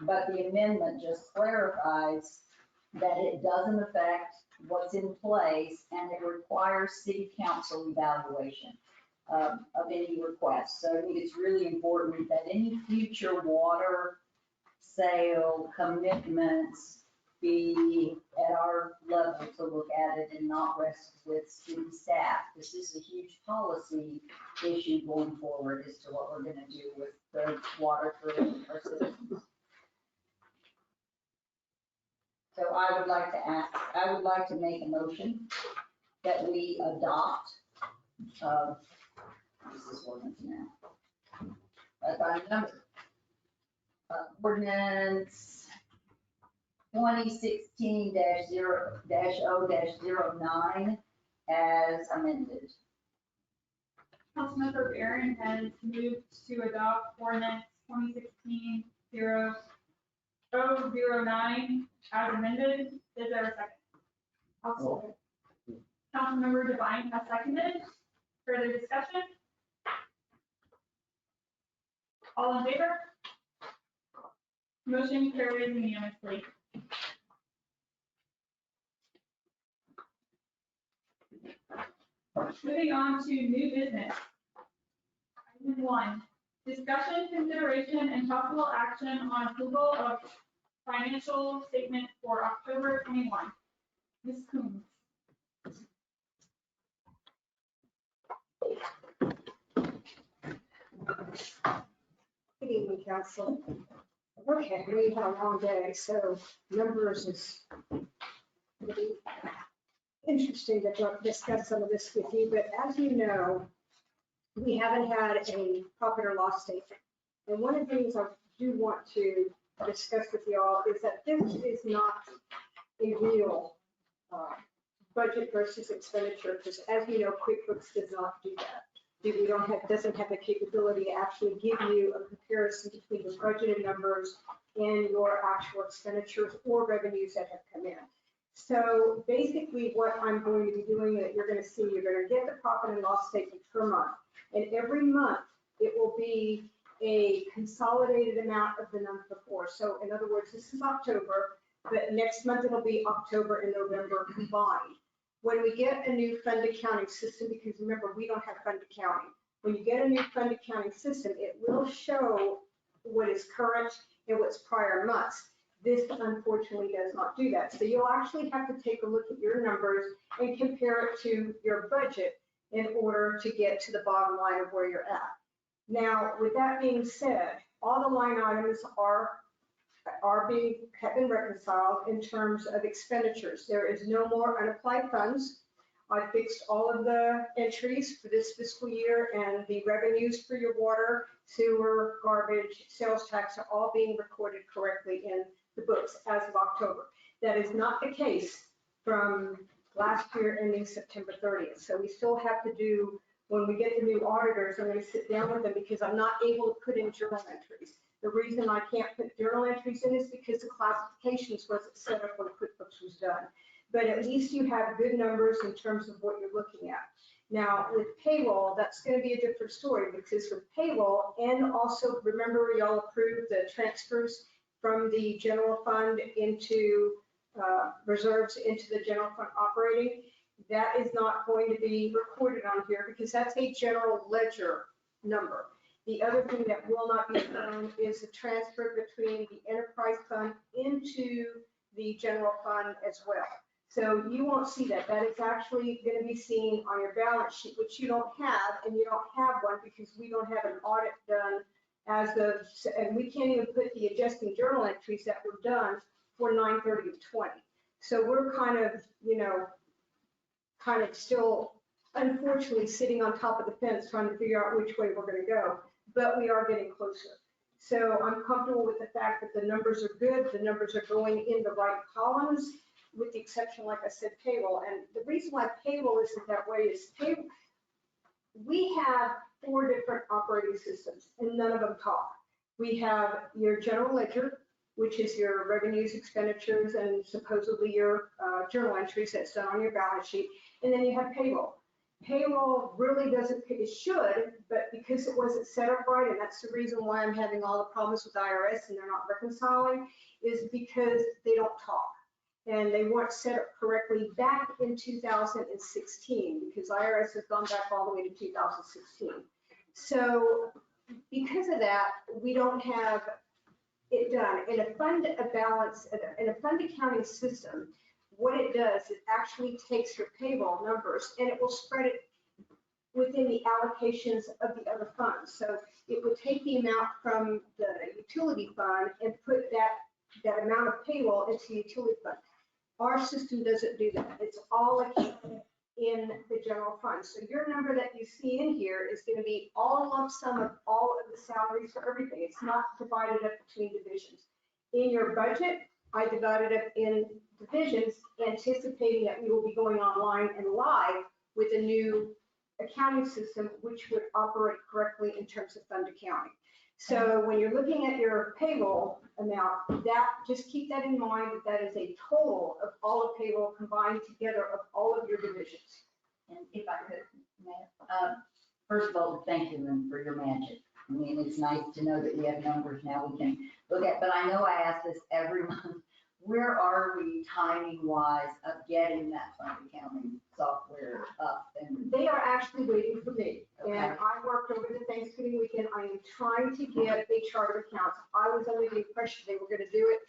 But the amendment just clarifies that it doesn't affect what's in place, and it requires city council evaluation of any request. So I think it's really important that any future water sale commitments be at our level to look at it and not rest with city staff. This is a huge policy issue going forward as to what we're going to do with the water for our citizens. So I would like to make a motion that we adopt, this is ordinance now. That's our number. Ordinance 2016-0-09 as amended. Councilmember Barron has moved to adopt ordinance 2016-009 as amended. Is there a second? Oh. Councilmember Devine has seconded. Further discussion? All in favor? Motion carries unanimously. Moving on to new business. Item 1, discussion, consideration, and possible action on approval of financial statement for October 21. Ms. Coombs. Good evening, council. Okay, we had a long day, so numbers is gonna be interesting to discuss some of this with you, but as you know, we haven't had a profit or loss statement. And one of the things I do want to discuss with you all is that this is not a real budget versus expenditure, because as you know, QuickBooks does not do that. Doesn't have the capability to actually give you a comparison between the budgeted numbers and your actual expenditures or revenues that have come in. So basically what I'm going to be doing that you're going to see, you're going to get the profit and loss statement per month. And every month it will be a consolidated amount of the month before. So in other words, this is October, but next month it'll be October and November combined. When we get a new fund accounting system, because remember, we don't have fund accounting. When you get a new fund accounting system, it will show what is current and what's prior months. This unfortunately does not do that. So you'll actually have to take a look at your numbers and compare it to your budget in order to get to the bottom line of where you're at. Now, with that being said, all the line items have been reconciled in terms of expenditures. There is no more unapplied funds. I fixed all of the entries for this fiscal year, and the revenues for your water, sewer, garbage, sales tax are all being recorded correctly in the books as of October. That is not the case from last year ending September 30th. So we still have to do, when we get the new auditors, I'm going to sit down with them because I'm not able to put in journal entries. The reason I can't put journal entries in is because the classifications wasn't set up when QuickBooks was done. But at least you have good numbers in terms of what you're looking at. Now, with payroll, that's going to be a different story, because with payroll, and also remember y'all approved the transfers from the general fund into reserves into the general fund operating. That is not going to be recorded on here because that's a general ledger number. The other thing that will not be shown is the transfer between the enterprise fund into the general fund as well. So you won't see that. That is actually going to be seen on your balance sheet, which you don't have, and you don't have one because we don't have an audit done as of, and we can't even put the adjusting journal entries that were done for 9/30/20. So we're kind of, kind of still, unfortunately, sitting on top of the fence trying to figure out which way we're going to go, but we are getting closer. So I'm comfortable with the fact that the numbers are good. The numbers are going in the right columns, with the exception, like I said, payroll. And the reason why payroll isn't that way is we have 4 different operating systems and none of them talk. We have your general ledger, which is your revenues, expenditures, and supposedly your journal entries that's done on your balance sheet. And then you have payroll. Payroll really doesn't, it should, but because it wasn't set up right, and that's the reason why I'm having all the problems with IRS and they're not reconciling, is because they don't talk. And they weren't set up correctly back in 2016, because IRS has gone back all the way to 2016. So because of that, we don't have it done. In a fund balance, in a fund accounting system, what it does, it actually takes your payroll numbers and it will spread it within the allocations of the other funds. So it would take the amount from the utility fund and put that amount of payroll into the utility fund. Our system doesn't do that. It's all accounted in the general fund. So your number that you see in here is going to be all lump sum of all of the salaries for everything. It's not divided up between divisions. In your budget, I divided up in divisions, anticipating that we will be going online and live with a new accounting system, which would operate correctly in terms of fund accounting. So when you're looking at your payroll amount, just keep that in mind, that is a total of all of payroll combined together of all of your divisions. And if I could, Mayor, first of all, thank you, Lynn, for your magic. I mean, it's nice to know that we have numbers now we can look at, but I know I ask this every month. Where are we timing wise of getting that fund accounting software up? And they are actually waiting for me. Okay. And I worked over the Thanksgiving weekend. I am trying to get a chart of accounts. I was under the impression they were going to do it.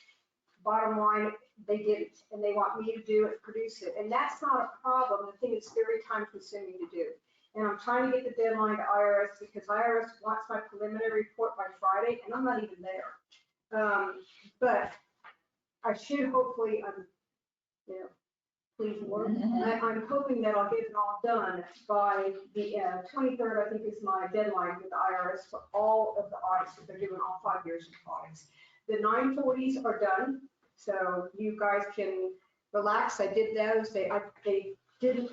Bottom line, they didn't, and they want me to do it, produce it. And that's not a problem. The thing is very time consuming to do. And I'm trying to get the deadline to IRS because IRS wants my preliminary report by Friday, and I'm not even there. But I should hopefully, please Lord, I'm hoping that I'll get it all done by the 23rd, I think is my deadline with the IRS for all of the audits that they're doing, all 5 years of audits. The 940s are done, so you guys can relax. I did those. They didn't,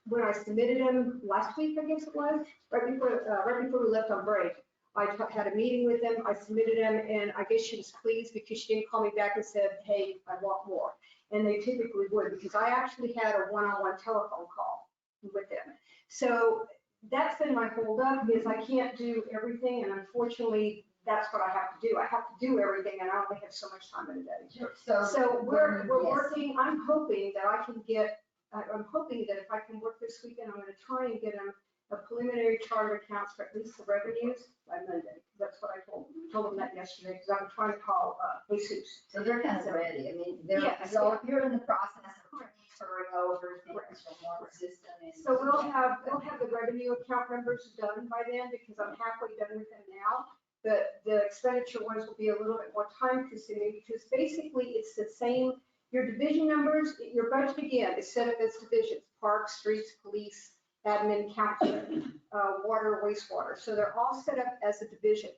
when I submitted them last week, I guess it was, right before we left on break. I had a meeting with them, I submitted them, and I guess she was pleased because she didn't call me back and said, hey, I want more. And they typically would, because I actually had a one-on-one telephone call with them. So that's been my holdup, is I can't do everything, and unfortunately, that's what I have to do. I have to do everything, and I only have so much time in a day. So we're working, I'm hoping that I can get, I'm hoping that if I can work this weekend, I'm gonna try and get them a preliminary chart of accounts for at least the revenues by Monday. That's what I told them that yesterday, because I'm trying to call Jesus. so they're kind of ready. I mean, so if you're in the process of transferring over things from one system. So we'll have the revenue account numbers done by then, because I'm halfway done with them now. The expenditure ones will be a little bit more time consuming, because basically it's the same. your division numbers, your budget again is set up as divisions: parks, streets, police, admin, council, water, wastewater. So they're all set up as a division.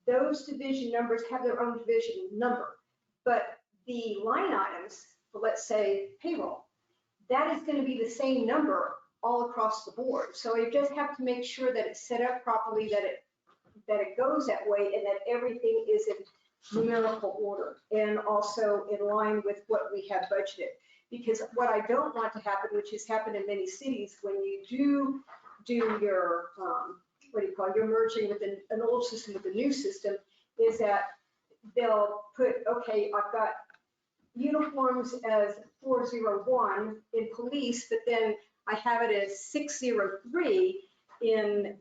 Those division numbers have their own division number, but the line items, let's say payroll, that is going to be the same number all across the board. So you just have to make sure that it's set up properly, that it goes that way, and that everything is in numerical order and also in line with what we have budgeted. Because what I don't want to happen, which has happened in many cities, when you do your, you're merging with an old system with a new system, is that they'll put, okay, I've got uniforms as 401 in police, but then I have it as 603 in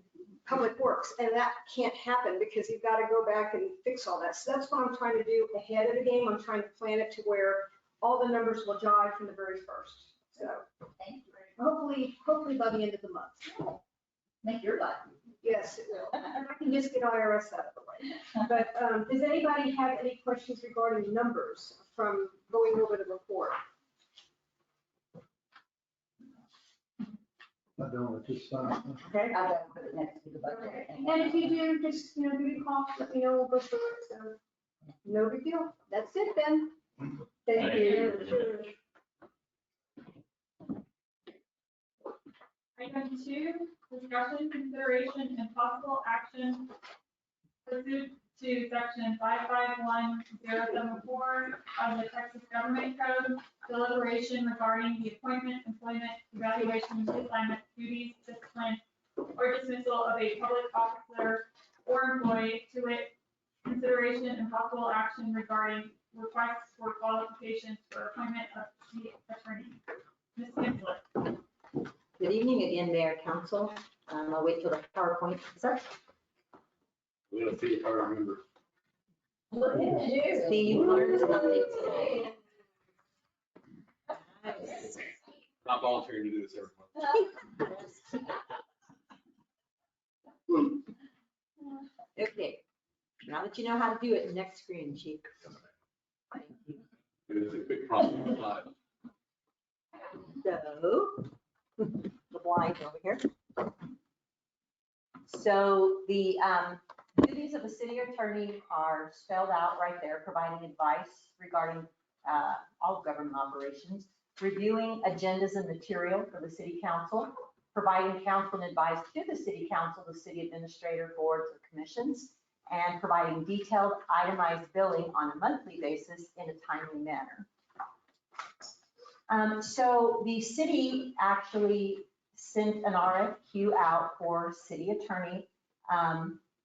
public works, and that can't happen because you've got to go back and fix all that. So that's what I'm trying to do ahead of the game. I'm trying to plan it to where all the numbers will jive from the very first. So Thank you. hopefully by the end of the month. Make your life. Yes, it will. And I can just get IRS out of the way. But does anybody have any questions regarding numbers from going over the report? I don't at this time. Okay. I'll go put it next to the budget. And if you do, just, give me a call, let me know, we'll go through it. So no big deal. That's it then. Thank you. Item 2, discussion, consideration, and possible action pursuant to section 551074 of the Texas Government Code, deliberation regarding the appointment, employment, evaluation, reassignment, duties, discipline, or dismissal of a public officer or employee, to wit, consideration and possible action regarding requests for qualifications for appointment of the attorney. Ms. Kinsler. Good evening again, Mayor, Council. I'll wait till the PowerPoint is up. We're gonna see if I remember. Look at you. See, you learned something today. Not volunteering to do this every month. Okay, now that you know how to do it, next screen, Chief. Thank you. It is a big problem. But So, the blind over here. So the duties of a city attorney are spelled out right there, providing advice regarding all government operations, reviewing agendas and material for the city council, providing counsel and advice to the city council, the city administrator, boards, or commissions, and providing detailed itemized billing on a monthly basis in a timely manner. So the city actually sent an RFQ out for city attorney.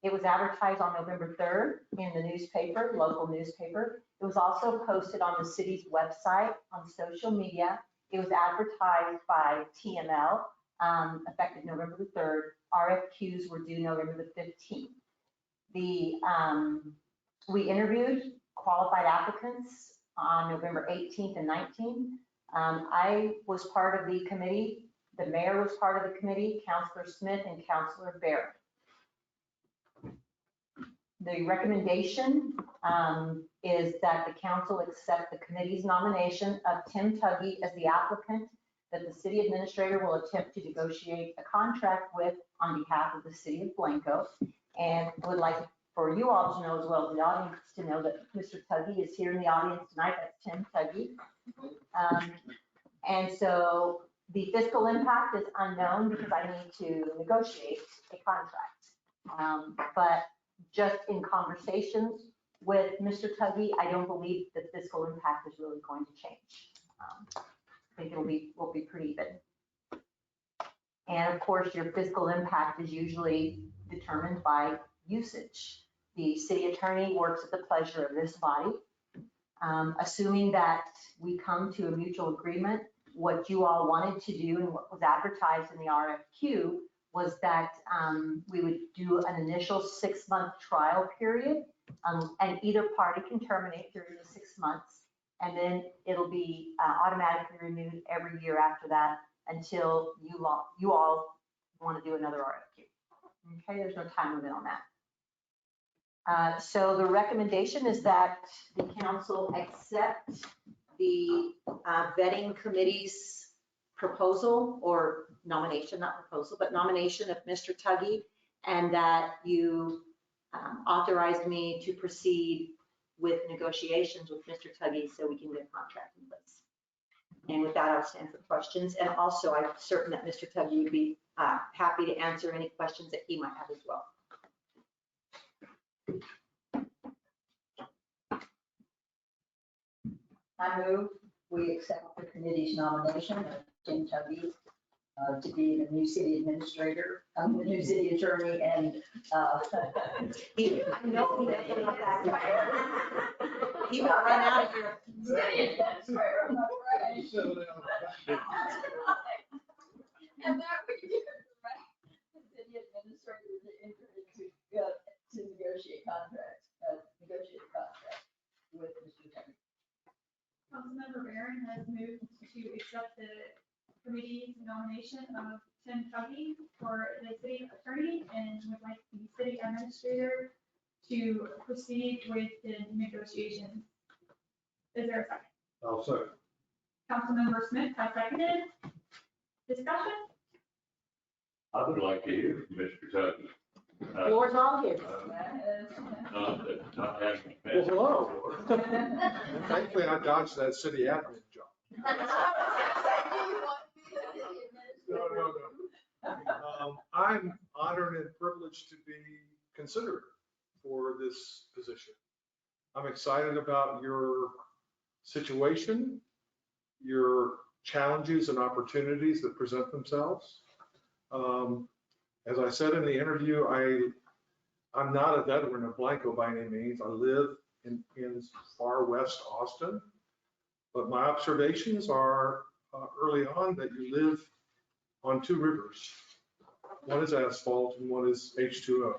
It was advertised on November 3rd in the newspaper, local newspaper. It was also posted on the city's website, on social media. It was advertised by TML, effective November the 3rd. RFQs were due November the 15th. We interviewed qualified applicants on November 18th and 19th. I was part of the committee. The mayor was part of the committee, Councilor Smith and Councilor Barrett. The recommendation is that the council accept the committee's nomination of Tim Tuggy as the applicant that the city administrator will attempt to negotiate a contract with on behalf of the city of Blanco. And would like for you all to know, as well as the audience to know, that Mr. Tuggy is here in the audience tonight. That's Tim Tuggy. And so the fiscal impact is unknown because I need to negotiate a contract. But just in conversations with Mr. Tuggy, I don't believe the fiscal impact is really going to change. I think will be pretty even. And of course, your fiscal impact is usually determined by usage. The city attorney works at the pleasure of this body. Assuming that we come to a mutual agreement, what you all wanted to do and what was advertised in the RFQ was that we would do an initial 6-month trial period, and either party can terminate during the 6 months, and then it'll be automatically renewed every year after that until you all want to do another RFQ. Okay, there's no time limit on that. So the recommendation is that the council accept the vetting committee's proposal or nomination, not proposal, but nomination of Mr. Tuggy, and that you authorized me to proceed with negotiations with Mr. Tuggy so we can get a contract in place. And with that, I'll stand for questions. And also, I'm certain that Mr. Tuggy would be happy to answer any questions that he might have as well. I move we accept the committee's nomination of Tim Tubby to be the new city administrator, the new city attorney, and I know he doesn't want that. He will run out of here. city administrator, am I right? And that we do, right? The city administrator to enter into, to negotiate contracts, negotiate a contract with Mr. Tubby. Councilmember Barron has moved to accept the committee's nomination of Tim Tuggy for the city attorney and would like the city administrator to proceed with the negotiations. Is there a second? I'll second. Councilmember Smith has seconded. Discussion? I would like to hear from Mr. Tucky. Floor's all his. Not having. Well, hello. Thankfully, I dodged that city admin job. No. I'm honored and privileged to be considered for this position. I'm excited about your situation, your challenges and opportunities that present themselves. As I said in the interview, I'm not a veteran of Blanco by any means. I live in far west Austin, but my observations are early on that you live on two rivers. One is asphalt and one is H2O.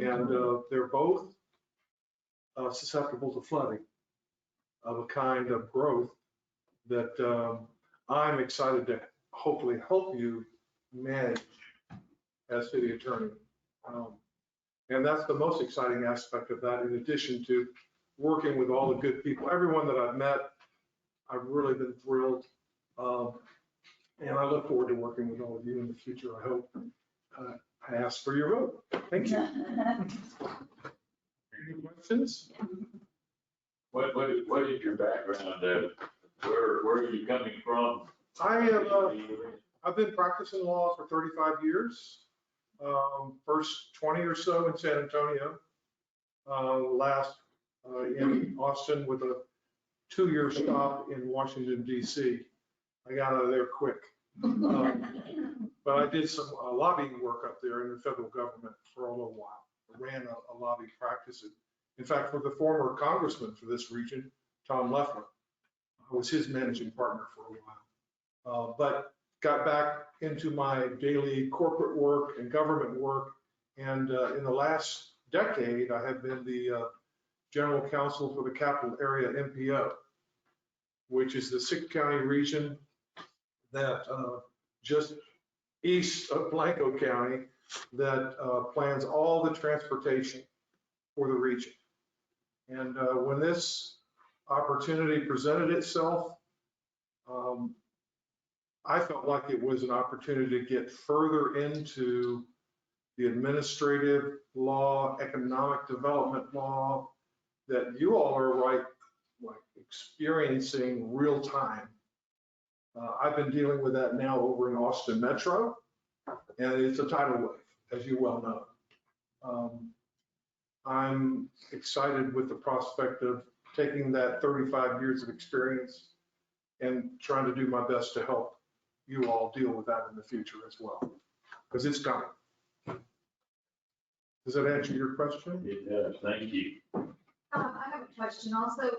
And they're both susceptible to flooding of a kind of growth that I'm excited to hopefully help you manage as city attorney. And that's the most exciting aspect of that, in addition to working with all the good people. Everyone that I've met, I've really been thrilled. And I look forward to working with all of you in the future. I hope I ask for your vote. Thank you. Any questions? What is your background? Where are you coming from? I've been practicing law for 35 years. First 20 or so in San Antonio, last in Austin with a 2-year stop in Washington, DC. I got out of there quick. But I did some lobbying work up there in the federal government for a little while. I ran a lobby practice. In fact, for the former congressman for this region, Tom Leffler, I was his managing partner for a while. But got back into my daily corporate work and government work. And in the last decade, I have been the general counsel for the Capital Area MPO, which is the 6-county region that just east of Blanco County that plans all the transportation for the region. And when this opportunity presented itself, I felt like it was an opportunity to get further into the administrative law, economic development law that you all are experiencing real time. I've been dealing with that now over in Austin Metro, and it's a tidal wave, as you well know. I'm excited with the prospect of taking that 35 years of experience and trying to do my best to help you all deal with that in the future as well, because it's coming. Does that answer your question? It does, thank you. I have a question also.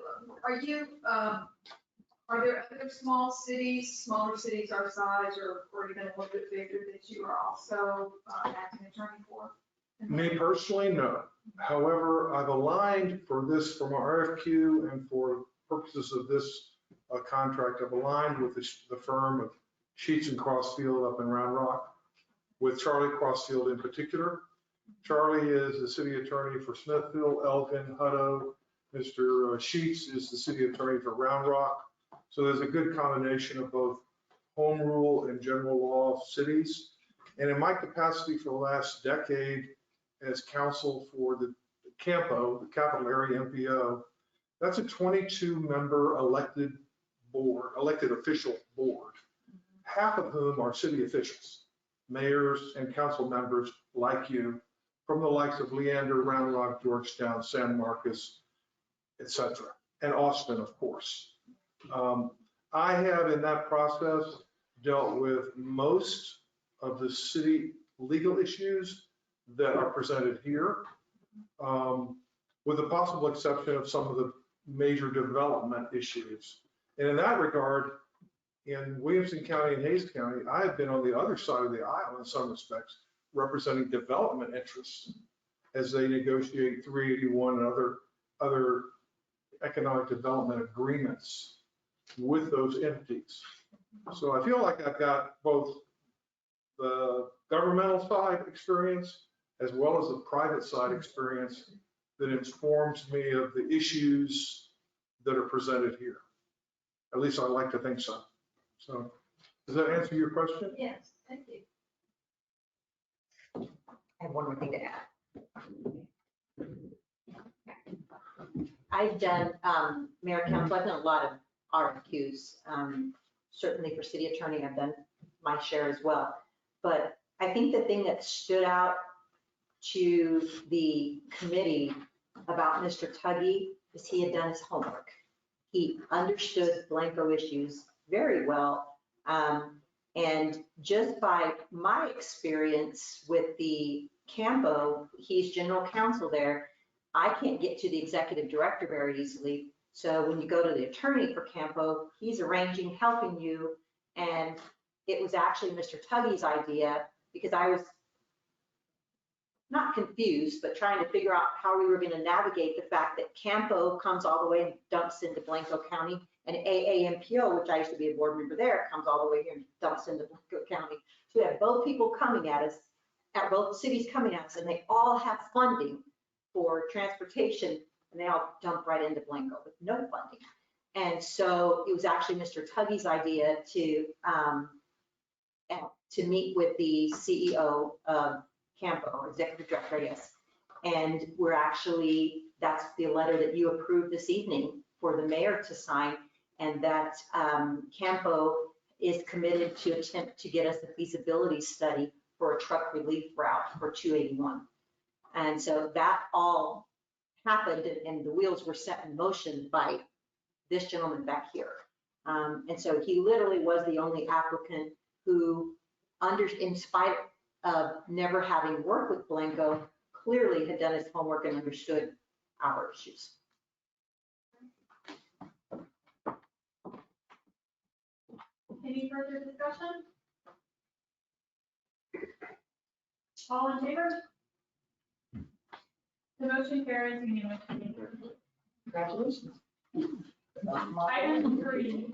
Are there other smaller cities our size or even a little bit bigger that you are also acting attorney for? Me personally, no. However, I've aligned for this, from RFQ and for purposes of this contract, I've aligned with the firm of Sheets and Crossfield up in Round Rock, with Charlie Crossfield in particular. Charlie is the city attorney for Smithville, Elgin, Hutto, Mr. Sheets is the city attorney for Round Rock. So there's a good combination of both home rule and general law cities. And in my capacity for the last decade as counsel for the CAMPO, the Capital Area MPO, that's a 22-member elected board, elected official board, half of whom are city officials, mayors and council members like you, from the likes of Leander, Round Rock, Georgetown, San Marcos, et cetera, and Austin, of course. I have in that process dealt with most of the city legal issues that are presented here, with the possible exception of some of the major development issues. And in that regard, in Williamson County and Hayes County, I have been on the other side of the aisle in some respects, representing development interests as they negotiate 381 and other economic development agreements with those entities. So I feel like I've got both the governmental side experience as well as the private side experience that informs me of the issues that are presented here. At least I like to think so. So does that answer your question? Yes, thank you. I have one more thing to add. I've done, Mayor Council, I've done a lot of RFQs, certainly for city attorney, I've done my share as well. But I think the thing that stood out to the committee about Mr. Tuggy is he had done his homework. He understood Blanco issues very well. And just by my experience with the CAMPO, he's general counsel there, I can't get to the executive director very easily. So when you go to the attorney for CAMPO, he's arranging, helping you. And it was actually Mr. Tuggy's idea, because I was not confused, but trying to figure out how we were going to navigate the fact that CAMPO comes all the way and dumps into Blanco County, and AAMPO, which I used to be a board member there, comes all the way here and dumps into Blanco County. So we have both people coming at us, at both cities coming at us, and they all have funding for transportation, and they all dump right into Blanco with no funding. And so it was actually Mr. Tuggy's idea to meet with the CEO of CAMPO, or executive director, I guess. And we're actually, that's the letter that you approved this evening for the mayor to sign, and that CAMPO is committed to attempt to get us a feasibility study for a truck relief route for 281. And so that all happened, and the wheels were set in motion by this gentleman back here. And so he literally was the only applicant who, in spite of never having worked with Blanco, clearly had done his homework and understood our issues. Any further discussion? All in favor? The motion carries unanimously. Congratulations. Item 3,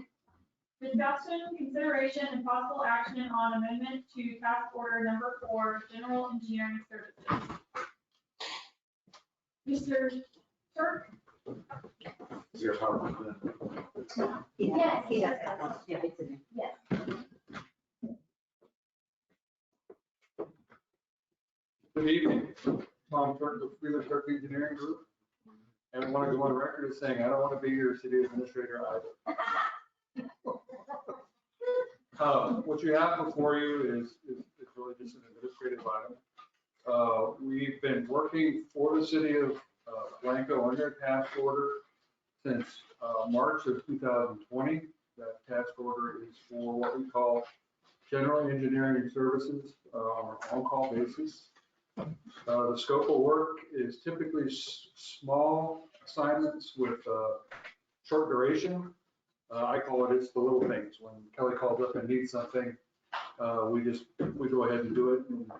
discussion, consideration, and possible action on amendment to task order number 4, general engineering services. Mr. Turk? Is there a PowerPoint? Yes, he does that one. Yeah, it's in there. Yes. Good evening, Tom Turk with Wheeler Turk Engineering Group. And I want to go on record as saying I don't want to be your city administrator either. What you have before you is really just an administrative item. We've been working for the city of Blanco under a task order since March of 2020. That task order is for what we call general engineering services on an on-call basis. The scope of work is typically small assignments with short duration. I call it, it's the little things. When Kelly calls up and needs something, we go ahead and do it. And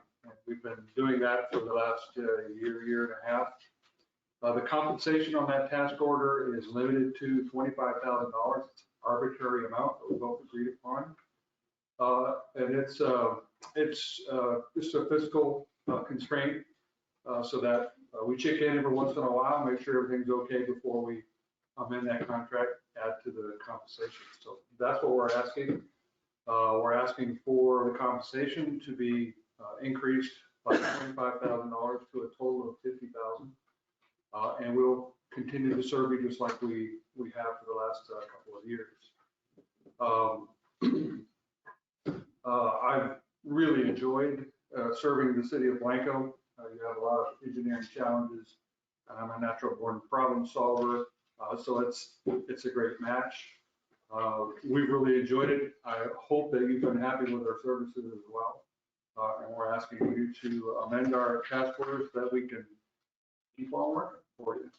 we've been doing that for the last year and a half. The compensation on that task order is limited to $25,000. It's an arbitrary amount that we both agreed upon. And it's just a fiscal constraint so that we check in every once in a while, make sure everything's okay before we amend that contract, add to the compensation. So that's what we're asking. We're asking for the compensation to be increased by $25,000 to a total of $50,000. And we'll continue to serve you just like we have for the last couple of years. I've really enjoyed serving the city of Blanco. You have a lot of engineering challenges, and I'm a natural born problem solver. So it's a great match. We've really enjoyed it. I hope that you've been happy with our services as well. And we're asking you to amend our task orders so that we can keep on working for you.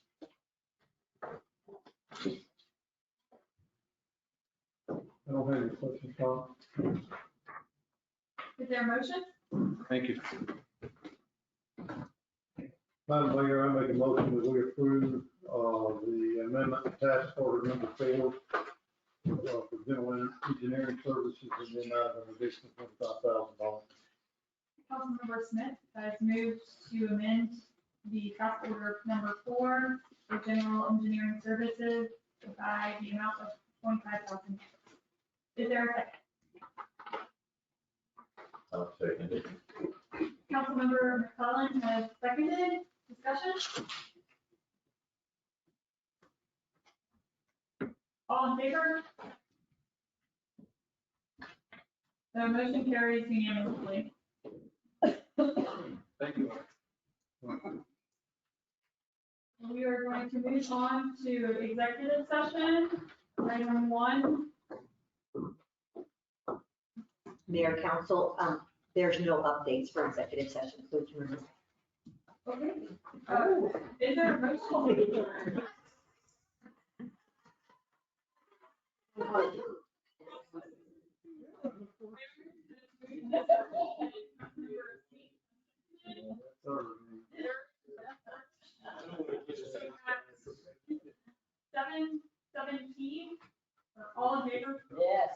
I don't have any questions, Tom. Is there a motion? Thank you. Madam Mayor, I make a motion that we approve the amendment to task order number 4 for general engineering services in the amount of an additional $25,000. Councilmember Smith has moved to amend the task order number 4 for general engineering services by the amount of $25,000. Is there a second? I'll second it. Councilmember McClellan has seconded. Discussion? All in favor? The motion carries unanimously. Thank you. We are going to move on to executive session. Item 1. Mayor, council, there's no updates for executive session, please remember. Okay. Is there a motion? Seven P, all in favor? Yes.